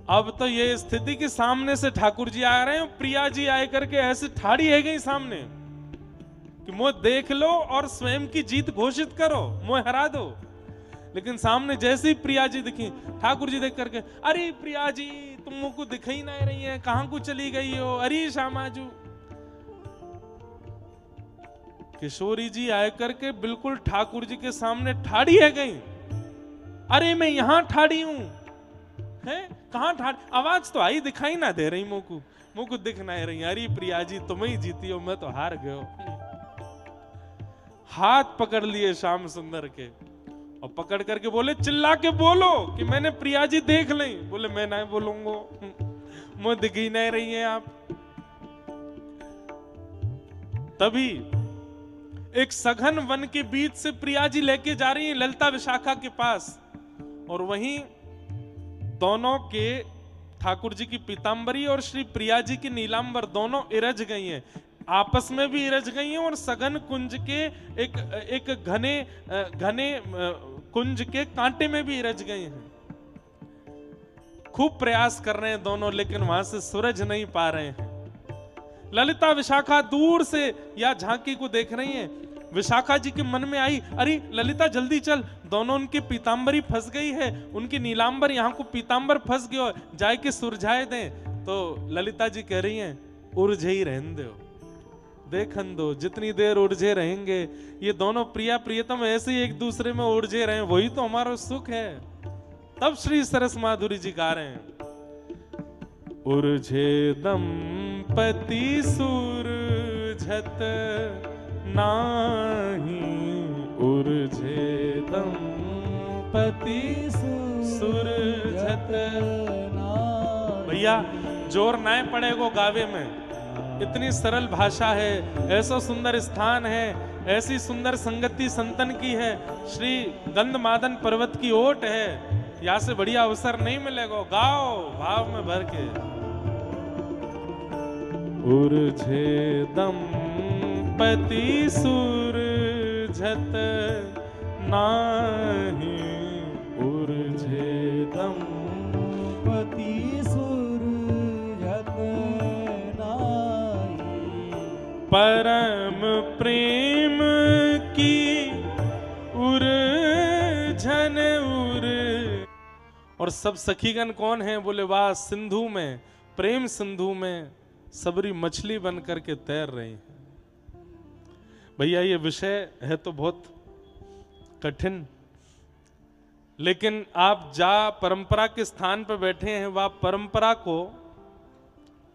अब तो ये स्थिति के सामने से ठाकुर जी आ रहे हैं, प्रिया जी आए करके ऐसे ठाड़ी है गई सामने कि मुझे देख लो और स्वयं की जीत घोषित करो, मुझे हरा दो। लेकिन सामने जैसे ही प्रिया जी दिखी, ठाकुर जी देख करके, अरे प्रिया जी तुम मुझको दिख ही नहीं रही है, कहां को चली गई हो, अरे श्यामाजू। किशोरी जी आए करके बिल्कुल ठाकुर जी के सामने ठाड़ी है गई। अरे मैं यहां ठाड़ी हूं, है कहां ठाड़ी, आवाज तो आई दिखाई ना दे रही, मुझको दिख नहीं रही। अरे प्रिया जी तुम ही जीती हो, मैं तो हार गयो। हाथ पकड़ लिए श्याम सुंदर के और पकड़ करके बोले चिल्ला के बोलो कि मैंने प्रिया जी देख ली। बोले मैं नहीं बोलूंगा, मुझे दिख ही नहीं रही है आप। तभी एक सघन वन के बीच से प्रिया जी लेके जा रही है ललिता विशाखा के पास, और वहीं दोनों के ठाकुर जी की पीतांबरी और श्री प्रिया जी की नीलांबर दोनों इरज गई हैं, आपस में भी इरज गई हैं और सघन कुंज के एक घने कुंज के कांटे में भी इरज गई हैं। खूब प्रयास कर रहे हैं दोनों, लेकिन वहां से सूरज नहीं पा रहे हैं। ललिता विशाखा दूर से या झांकी को देख रही हैं। विशाखा जी के मन में आई, अरे ललिता जल्दी चल, दोनों उनकी पीतांबरी फंस गई है, उनकी नीलांबर यहाँ को पीतांबर फंस गयो, जाए के सुरझाए दें। तो ललिता जी कह रही हैं उर्झे ही रहने दो, देखन दो, जितनी देर उर्झे रहेंगे ये दोनों प्रिया प्रियतम ऐसे ही एक दूसरे में उर्झे रहे, वही तो हमारा सुख है। तब श्री सरस माधुरी जी गा रहे हैं, उर्झे दंपति सुरझत नाही, उर्झे दंपति सुरझत नाही। भैया जोर ना पड़ेगो गावे में, इतनी सरल भाषा है, ऐसा सुंदर स्थान है, ऐसी सुंदर संगति संतन की है, श्री गंधमादन पर्वत की ओट है, यहाँ से बढ़िया अवसर नहीं मिलेगा। गाओ भाव में भर के, उर्झे दंपति सुरझत नाही, उर्झे दंपति सुरझत नाही, परम प्रेम की उर्झन उर। और सब सखीगण कौन है, बोले वाह सिंधु में, प्रेम सिंधु में सबरी मछली बन करके तैर रही है। भैया ये विषय है तो बहुत कठिन, लेकिन आप जा परंपरा के स्थान पर बैठे हैं, वह परंपरा को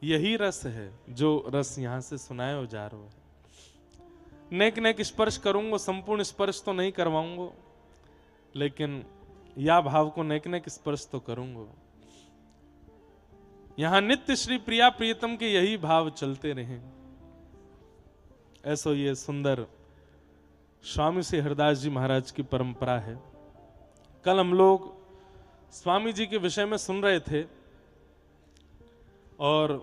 यही रस है जो रस यहां से सुनाया जा रहा है। नेक नेक स्पर्श करूंगा, संपूर्ण स्पर्श तो नहीं करवाऊंगा, लेकिन या भाव को नेक नेक स्पर्श तो करूंगा। यहां नित्य श्री प्रिया प्रियतम के यही भाव चलते रहे। ऐसा ये सुंदर स्वामी श्री हरदास जी महाराज की परंपरा है। कल हम लोग स्वामी जी के विषय में सुन रहे थे और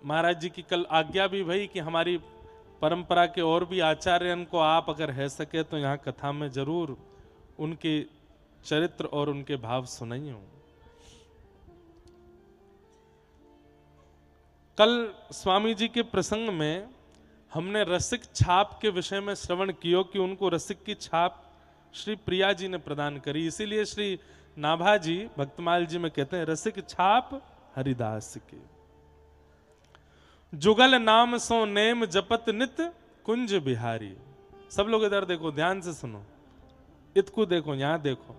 महाराज जी की कल आज्ञा भी भई कि हमारी परंपरा के और भी आचार्यन को आप अगर है सके तो यहाँ कथा में जरूर उनके चरित्र और उनके भाव सुनाइए। कल स्वामी जी के प्रसंग में हमने रसिक छाप के विषय में श्रवण किया कि उनको रसिक की छाप श्री प्रिया जी ने प्रदान करी। इसीलिए श्री नाभा जी भक्तमाल जी में कहते हैं रसिक छाप हरिदास की, जुगल नाम सो नेम जपत नित कुंज बिहारी। सब लोग इधर देखो, ध्यान से सुनो, इतको देखो, यहां देखो।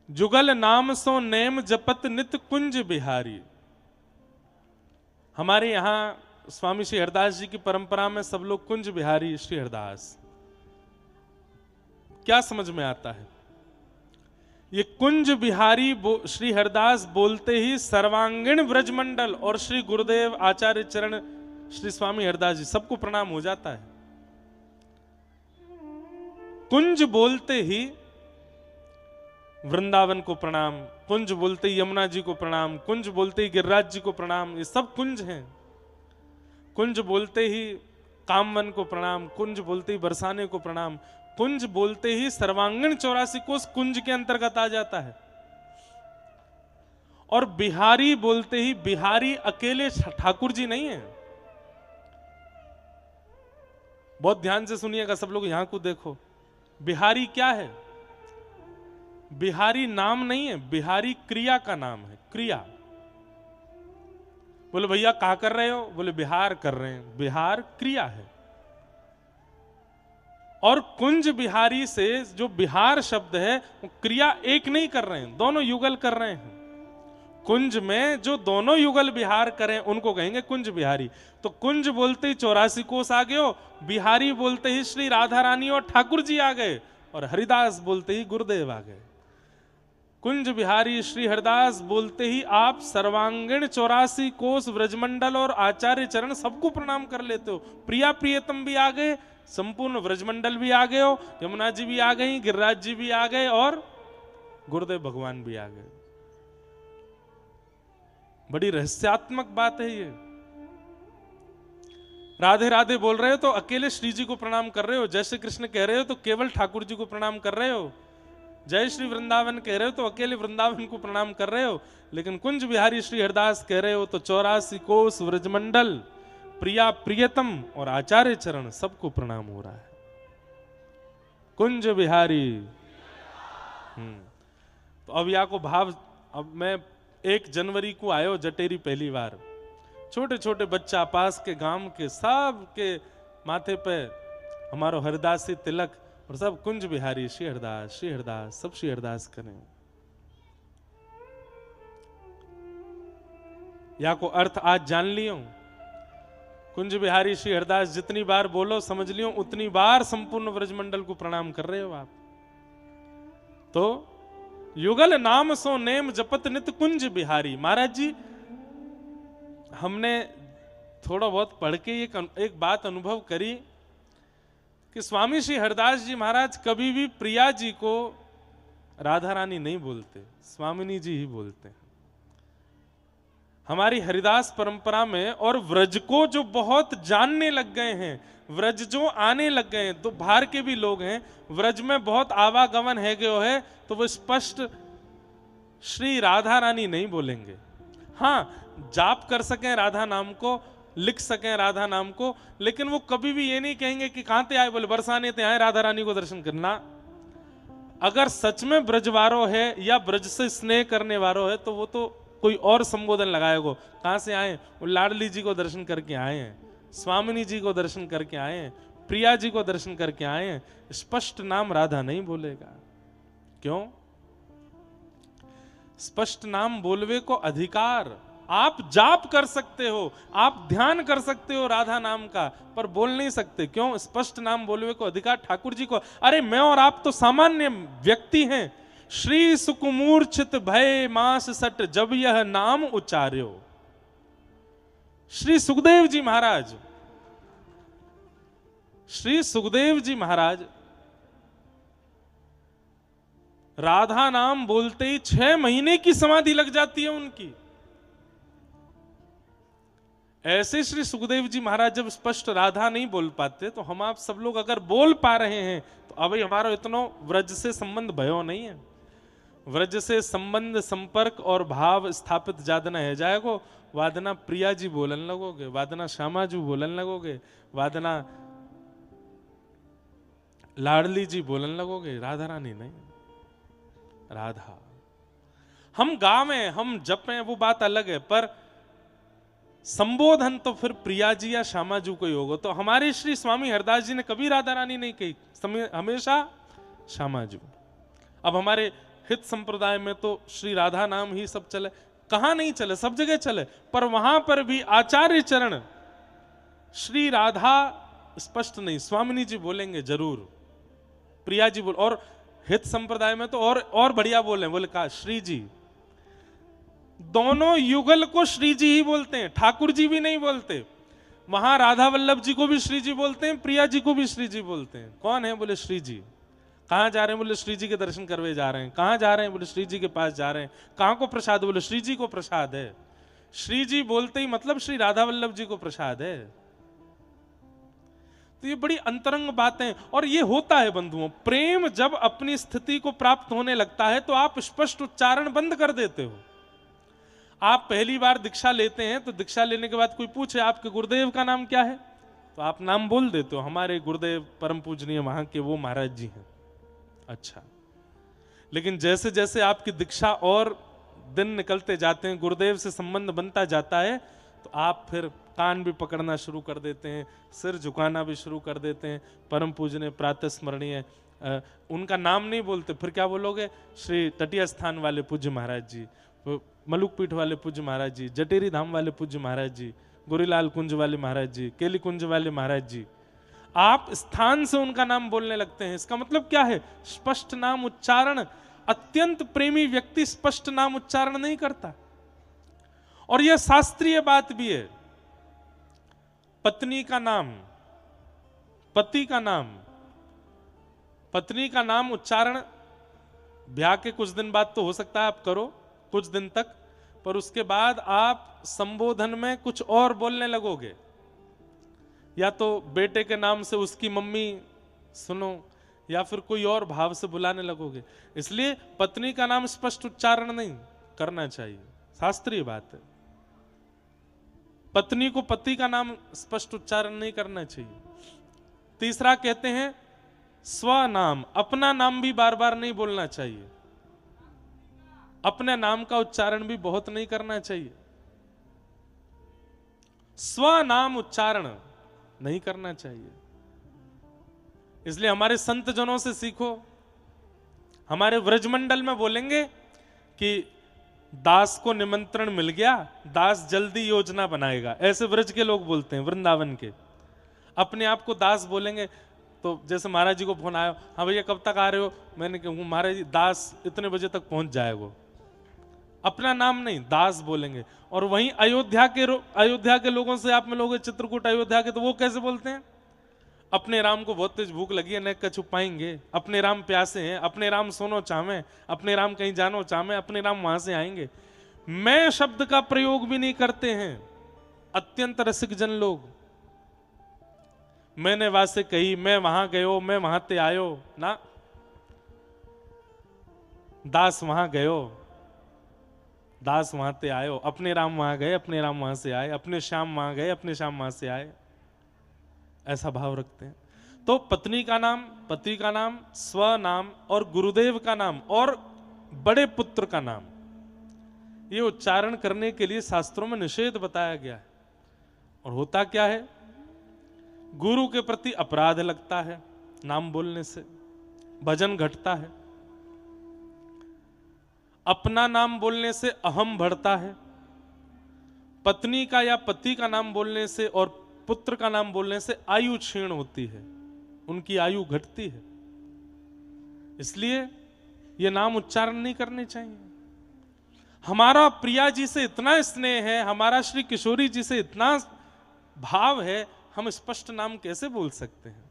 जुगल नाम सो नेम जपत नित कुंज बिहारी। हमारे यहाँ स्वामी श्री हरदास जी की परंपरा में सब लोग कुंज बिहारी श्री हरदास, क्या समझ में आता है? ये कुंज बिहारी श्री हरदास बोलते ही सर्वांगीण ब्रजमंडल और श्री गुरुदेव आचार्य चरण श्री स्वामी हरदास जी सबको प्रणाम हो जाता है। कुंज बोलते ही वृंदावन को प्रणाम, कुंज बोलते ही यमुना जी को प्रणाम, कुंज बोलते ही गिरिराज जी को प्रणाम, ये सब कुंज हैं। कुंज बोलते ही कामवन को प्रणाम, कुंज बोलते ही बरसाने को प्रणाम, कुंज बोलते ही सर्वांगीण 84 कोस कुंज के अंतर्गत आ जाता है। और बिहारी बोलते ही बिहारी अकेले ठाकुर जी नहीं है। बहुत ध्यान से सुनिएगा सब लोग, यहां को देखो, बिहारी क्या है? बिहारी नाम नहीं है, बिहारी क्रिया का नाम है, क्रिया। बोले भैया क्या कर रहे हो? बोले बिहार कर रहे हैं। बिहार क्रिया है। और कुंज बिहारी से जो बिहार शब्द है वो क्रिया एक नहीं कर रहे हैं, दोनों युगल कर रहे हैं। कुंज में जो दोनों युगल बिहार करें उनको कहेंगे कुंज बिहारी। तो कुंज बोलते ही 84 कोस आ गए हो, बिहारी बोलते ही श्री राधा रानी और ठाकुर जी आ गए, और हरिदास बोलते ही गुरुदेव आ गए। कुंज बिहारी श्री हरदास बोलते ही आप सर्वांगीण 84 कोस व्रजमंडल और आचार्य चरण सबको प्रणाम कर लेते हो। प्रिया प्रियतम भी आ गए, संपूर्ण व्रजमंडल भी आ गए हो, यमुना जी भी आ गई, गिरिराज जी भी आ गए, और गुरुदेव भगवान भी आ गए। बड़ी रहस्यात्मक बात है ये। राधे राधे बोल रहे हो तो अकेले श्री जी को प्रणाम कर रहे हो, जय श्री कृष्ण कह रहे हो तो केवल ठाकुर जी को प्रणाम कर रहे हो, जय श्री वृंदावन कह रहे हो तो अकेले वृंदावन को प्रणाम कर रहे हो, लेकिन कुंज बिहारी श्री हरदास कह रहे हो तो 84 कोस व्रजमंडल, प्रिया प्रियतम और आचार्य चरण सबको प्रणाम हो रहा है। कुंज बिहारी। तो अब या को भाव, अब मैं 1 जनवरी को आयो जटेरी पहली बार, छोटे छोटे बच्चा पास के गांव के सब के माथे पे हमारो हरदासी तिलक, और सब कुंज बिहारी श्री हरदास सब श्री हरदास करें। या को अर्थ आज जान लियो, कुंज बिहारी श्री हरदास जितनी बार बोलो समझ लियो उतनी बार संपूर्ण व्रजमंडल को प्रणाम कर रहे हो आप। तो युगल नाम सो नेम जपत नित कुंज बिहारी। महाराज जी हमने थोड़ा बहुत पढ़ के एक बात अनुभव करी कि स्वामी श्री हरदास जी महाराज कभी भी प्रिया जी को राधा रानी नहीं बोलते, स्वामिनी जी ही बोलते हैं। हमारी हरिदास परंपरा में, और व्रज को जो बहुत जानने लग गए हैं, व्रज जो आने लग गए हैं, तो बाहर के भी लोग हैं, व्रज में बहुत आवागमन है गयो है, तो वो स्पष्ट श्री राधा रानी नहीं बोलेंगे। हाँ, जाप कर सकें राधा नाम को, लिख सकें राधा नाम को, लेकिन वो कभी भी ये नहीं कहेंगे कि कहां ते आए, बोले बरसाने ते आए राधा रानी को दर्शन करना। अगर सच में ब्रजवारो है या ब्रज से स्नेह करने वालों है तो वो तो कोई और संबोधन लगाएगो। कहां से आए? वो लाडली जी को दर्शन करके आए हैं, स्वामिनी जी को दर्शन करके आए हैं, प्रिया जी को दर्शन करके आए हैं। स्पष्ट नाम राधा नहीं बोलेगा। क्यों? स्पष्ट नाम बोलवे को अधिकार, आप जाप कर सकते हो, आप ध्यान कर सकते हो राधा नाम का, पर बोल नहीं सकते। क्यों? स्पष्ट नाम बोलवे को अधिकार ठाकुर जी को। अरे मैं और आप तो सामान्य व्यक्ति हैं। श्री सुकुमूर्छित भय मास सट जब यह नाम उच्चार्यो। श्री सुखदेव जी महाराज, श्री सुखदेव जी महाराज राधा नाम बोलते ही 6 महीने की समाधि लग जाती है उनकी। ऐसे श्री सुखदेव जी महाराज जब स्पष्ट राधा नहीं बोल पाते, तो हम आप सब लोग अगर बोल पा रहे हैं तो अभी हमारा इतना व्रज से संबंध भयो नहीं है। व्रज से संबंध, संपर्क और भाव स्थापित जादना है जाएगो। वादना प्रिया जी बोलन लगोगे, वादना श्यामा जी बोलन लगोगे, वादना लाडली जी बोलन लगोगे, राधा रानी नहीं। राधा हम गावें, हम जपें, वो बात अलग है, पर संबोधन तो फिर प्रिया जी या श्यामा जी को ही होगा। तो हमारे श्री स्वामी हरदास जी ने कभी राधा रानी नहीं कही, हमेशा श्यामा जी। अब हमारे हित संप्रदाय में तो श्री राधा नाम ही सब चले, कहां नहीं चले, सब जगह चले, पर वहां पर भी आचार्य चरण श्री राधा स्पष्ट नहीं, स्वामिनी जी बोलेंगे जरूर, प्रिया जी बोल, और हित संप्रदाय में तो और बढ़िया बोले, बोले कहा श्री जी। दोनों युगल को श्री जी ही बोलते हैं, ठाकुर जी भी नहीं बोलते। वहां राधा वल्लभ जी को भी श्री जी बोलते हैं, प्रिया जी को भी श्री जी बोलते हैं। कौन है? बोले श्री जी। कहां जा रहे हैं? बोले श्री जी के दर्शन करवे जा रहे हैं। कहां जा रहे हैं? बोले श्री जी के पास जा रहे हैं। कहां को प्रसाद? बोले श्री जी को प्रसाद है। श्री जी बोलते ही मतलब श्री राधा वल्लभ जी को प्रसाद है। तो ये बड़ी अंतरंग बातें, और ये होता है बंधुओं, प्रेम जब अपनी स्थिति को प्राप्त होने लगता है तो आप स्पष्ट उच्चारण बंद कर देते हो। आप पहली बार दीक्षा लेते हैं तो दीक्षा लेने के बाद कोई पूछे आपके गुरुदेव का नाम क्या है, तो आप नाम बोल देते हो, हमारे गुरुदेव परम पूजनीय वहां के वो महाराज जी हैं। अच्छा, लेकिन जैसे जैसे आपकी दीक्षा और दिन निकलते जाते हैं, गुरुदेव से संबंध बनता जाता है, तो आप फिर कान भी पकड़ना शुरू कर देते हैं, सिर झुकाना भी शुरू कर देते हैं। परम पूजनीय प्रातः स्मरणीय, उनका नाम नहीं बोलते, फिर क्या बोलोगे? श्री तटीय स्थान वाले पूज्य महाराज जी, मलुक पीठ वाले पूज्य महाराज जी, जटेरी धाम वाले पूज्य महाराज जी, गोरीलाल कुंज वाले महाराज जी, केली कुंज वाले महाराज जी। आप स्थान से उनका नाम बोलने लगते हैं। इसका मतलब क्या है? स्पष्ट नाम उच्चारण। अत्यंत प्रेमी व्यक्ति स्पष्ट नाम उच्चारण नहीं करता, और यह शास्त्रीय बात भी है। पत्नी का नाम, पति का नाम, पत्नी का नाम उच्चारण ब्याह के कुछ दिन बाद तो हो सकता है आप करो, कुछ दिन तक, पर उसके बाद आप संबोधन में कुछ और बोलने लगोगे। या तो बेटे के नाम से उसकी मम्मी सुनो, या फिर कोई और भाव से बुलाने लगोगे। इसलिए पत्नी का नाम स्पष्ट उच्चारण नहीं करना चाहिए, शास्त्रीय बात है। पत्नी को पति का नाम स्पष्ट उच्चारण नहीं करना चाहिए। तीसरा कहते हैं स्वनाम, अपना नाम भी बार बार नहीं बोलना चाहिए। अपने नाम का उच्चारण भी बहुत नहीं करना चाहिए। स्वनाम उच्चारण नहीं करना चाहिए। इसलिए हमारे संत जनों से सीखो। हमारे व्रजमंडल में बोलेंगे कि दास को निमंत्रण मिल गया, दास जल्दी योजना बनाएगा, ऐसे व्रज के लोग बोलते हैं, वृंदावन के। अपने आप को दास बोलेंगे। तो जैसे महाराज जी को फोन आया, हाँ भैया कब तक आ रहे हो? मैंने कहा महाराज जी दास इतने बजे तक पहुंच जाएगा। अपना नाम नहीं, दास बोलेंगे। और वहीं अयोध्या के लोगों से आप मिलोगे, चित्रकूट अयोध्या के, तो वो कैसे बोलते हैं? अपने राम को बहुत तेज भूख लगी है, नेक का छुपाएंगे, अपने राम प्यासे हैं, अपने राम सोनो चाहवे, अपने राम कहीं जानो चाहवे, अपने राम वहां से आएंगे। मैं शब्द का प्रयोग भी नहीं करते हैं अत्यंत रसिक जन लोग। मैंने वासे कही, मैं वहां गयो, मैं वहां ते आयो ना, दास वहां गयो, दास वहां ते आयो। अपने राम वहां गए, अपने राम वहां से आए, अपने श्याम वहां गए, अपने श्याम वहां से आए, ऐसा भाव रखते हैं। तो पत्नी का नाम, पति का नाम, स्वनाम और गुरुदेव का नाम और बड़े पुत्र का नाम, ये उच्चारण करने के लिए शास्त्रों में निषेध बताया गया है। और होता क्या है? गुरु के प्रति अपराध लगता है नाम बोलने से, भजन घटता है। अपना नाम बोलने से अहम बढ़ता है। पत्नी का या पति का नाम बोलने से और पुत्र का नाम बोलने से आयु क्षीण होती है, उनकी आयु घटती है। इसलिए ये नाम उच्चारण नहीं करने चाहिए। हमारा प्रिया जी से इतना स्नेह है, हमारा श्री किशोरी जी से इतना भाव है, हम स्पष्ट नाम कैसे बोल सकते हैं?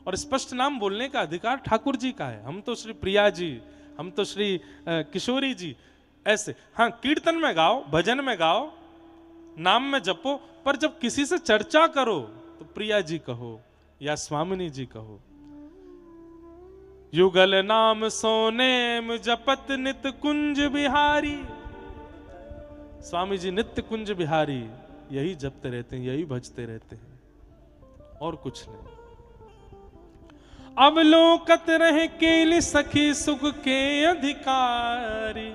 और स्पष्ट नाम बोलने का अधिकार ठाकुर जी का है। हम तो श्री प्रिया जी, हम तो श्री किशोरी जी ऐसे, हाँ कीर्तन में गाओ, भजन में गाओ, नाम में जपो, पर जब किसी से चर्चा करो तो प्रिया जी कहो या स्वामिनी जी कहो। युगल नाम सोनेम जपत नित कुंज बिहारी, स्वामी जी नित्य कुंज बिहारी यही जपते रहते हैं, यही भजते रहते हैं, और कुछ नहीं। अवलोकत रहे केली सखी सुख के अधिकारी,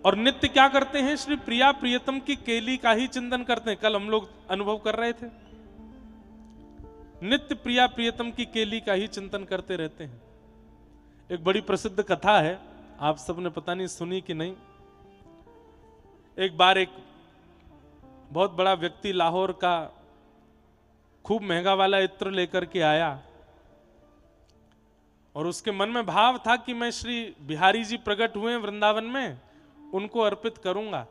और नित्य क्या करते हैं? श्री प्रिया प्रियतम की केली का ही चिंतन करते हैं। कल हम लोग अनुभव कर रहे थे, नित्य प्रिया प्रियतम की केली का ही चिंतन करते रहते हैं। एक बड़ी प्रसिद्ध कथा है, आप सबने पता नहीं सुनी कि नहीं। एक बार एक बहुत बड़ा व्यक्ति लाहौर का खूब महंगा वाला इत्र लेकर के आया और उसके मन में भाव था कि मैं श्री बिहारी जी प्रकट हुए वृंदावन में, उनको अर्पित करूंगा।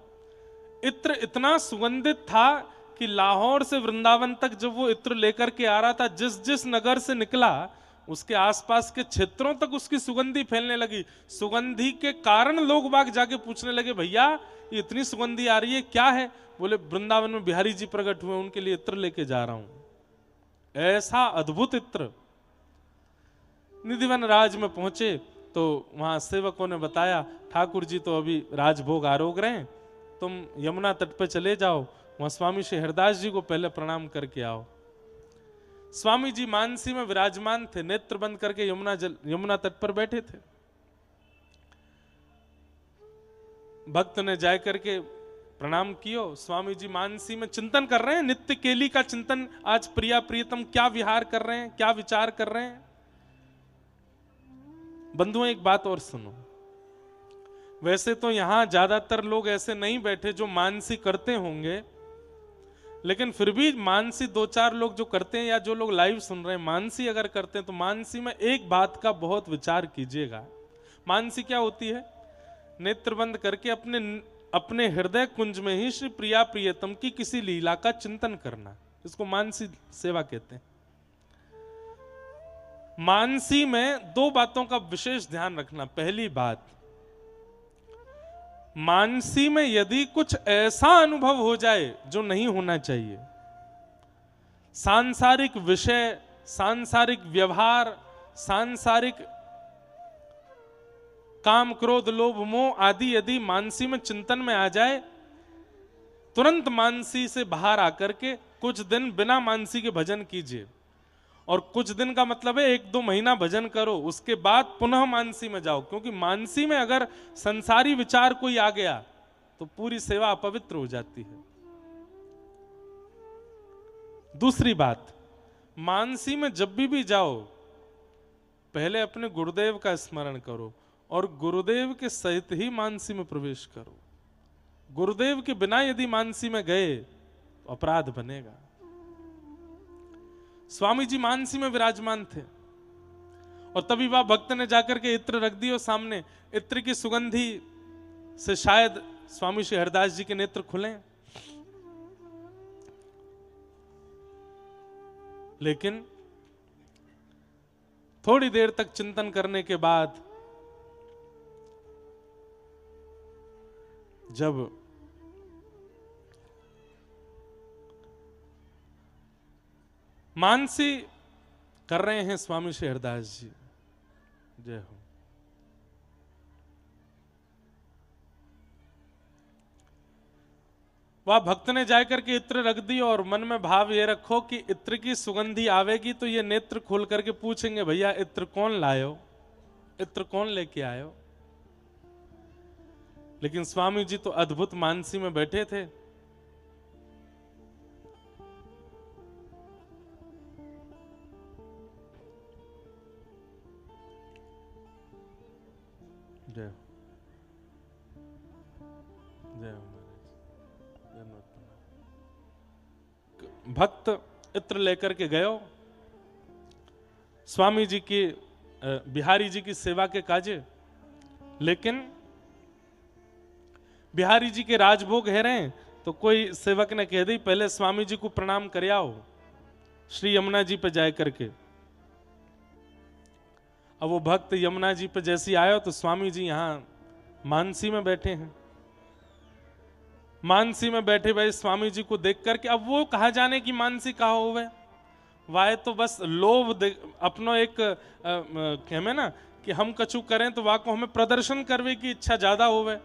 इत्र इतना सुगंधित था कि लाहौर से वृंदावन तक जब वो इत्र लेकर के आ रहा था, जिस जिस नगर से निकला उसके आसपास के क्षेत्रों तक उसकी सुगंधी फैलने लगी। सुगंधी के कारण लोग बाग जाके पूछने लगे, भैया ये इतनी सुगंधी आ रही है, क्या है? बोले वृंदावन में बिहारी जी प्रकट हुए, उनके लिए इत्र लेके जा रहा हूं। ऐसा अद्भुत इत्र। निधिवन राज में पहुंचे तो वहां सेवकों ने बताया, ठाकुर जी तो अभी राजभोग आरोग रहे हैं, तुम यमुना तट पे चले जाओ, वहां स्वामी श्री हरदास जी को पहले प्रणाम करके आओ। स्वामी जी मानसी में विराजमान थे, नेत्र बंद करके यमुना तट पर बैठे थे। भक्त ने जाकर करके प्रणाम कियो। स्वामी जी मानसी में चिंतन कर रहे हैं, नित्य केली का चिंतन। आज प्रिया प्रियतम क्या विहार कर रहे हैं, क्या विचार कर रहे हैं। बंधुओं एक बात और सुनो, वैसे तो यहां ज्यादातर लोग ऐसे नहीं बैठे जो मानसी करते होंगे, लेकिन फिर भी मानसी दो चार लोग जो करते हैं या जो लोग लाइव सुन रहे हैं, मानसी अगर करते हैं तो मानसी में एक बात का बहुत विचार कीजिएगा। मानसी क्या होती है? नेत्र बंद करके अपने हृदय कुंज में ही श्री प्रिया प्रियतम की किसी लीला का चिंतन करना, इसको मानसी सेवा कहते हैं। मानसी में दो बातों का विशेष ध्यान रखना। पहली बात, मानसी में यदि कुछ ऐसा अनुभव हो जाए जो नहीं होना चाहिए, सांसारिक विषय, सांसारिक व्यवहार, सांसारिक काम क्रोध लोभ मोह आदि यदि मानसी में चिंतन में आ जाए, तुरंत मानसी से बाहर आकर के कुछ दिन बिना मानसी के भजन कीजिए। और कुछ दिन का मतलब है 1-2 महीना भजन करो, उसके बाद पुनः मानसी में जाओ, क्योंकि मानसी में अगर संसारी विचार कोई आ गया तो पूरी सेवा अपवित्र हो जाती है। दूसरी बात, मानसी में जब भी जाओ पहले अपने गुरुदेव का स्मरण करो और गुरुदेव के सहित ही मानसी में प्रवेश करो। गुरुदेव के बिना यदि मानसी में गए तो अपराध बनेगा। स्वामी जी मानसी में विराजमान थे और तभी वह भक्त ने जाकर के इत्र रख दिया सामने। इत्र की सुगंधी से शायद स्वामी श्री हरदास जी के नेत्र खुले, लेकिन थोड़ी देर तक चिंतन करने के बाद जब मानसी कर रहे हैं स्वामी श्री हरदास जी, जय हो, वह भक्त ने जाकर के इत्र रख दी और मन में भाव ये रखो कि इत्र की सुगंधी आवेगी तो ये नेत्र खोल करके पूछेंगे, भैया इत्र कौन लायो, इत्र कौन लेके आयो। लेकिन स्वामी जी तो अद्भुत मानसी में बैठे थे। जय जय भक्त इत्र लेकर के गयो स्वामी जी की बिहारी जी की सेवा के काजे, लेकिन बिहारी जी के राजभोग है रहे तो कोई सेवक ने कह दी पहले स्वामी जी को प्रणाम कर आओ श्री यमुना जी पे जाए करके। अब वो भक्त यमुना जी पे जैसी आयो तो स्वामी जी यहां मानसी में बैठे हैं। मानसी में बैठे भाई स्वामी जी को देख करके अब वो कहा जाने की मानसी कहा हुए, वाहे तो बस लोभ अपनो एक कहमे ना कि हम कछु करें तो वाह को हमें प्रदर्शन करने की इच्छा ज्यादा होवे।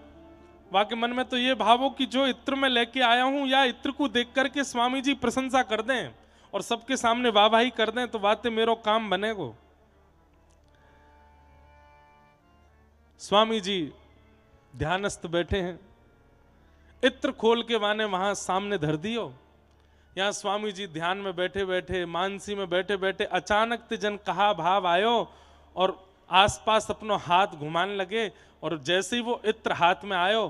वाह के मन में तो ये भाव हो कि जो इत्र में लेके आया हूं या इत्र को देख करके स्वामी जी प्रशंसा कर दें और सबके सामने वाहवाही कर दें तो वाते मेरो काम बनेगो। स्वामी जी ध्यानस्थ बैठे हैं, इत्र खोल के वाने वहां सामने धर दियो। यहां स्वामी जी ध्यान में बैठे बैठे मानसी में बैठे बैठे अचानक तिजन कहा भाव आयो और आसपास अपनो हाथ घुमाने लगे और जैसे ही वो इत्र हाथ में आयो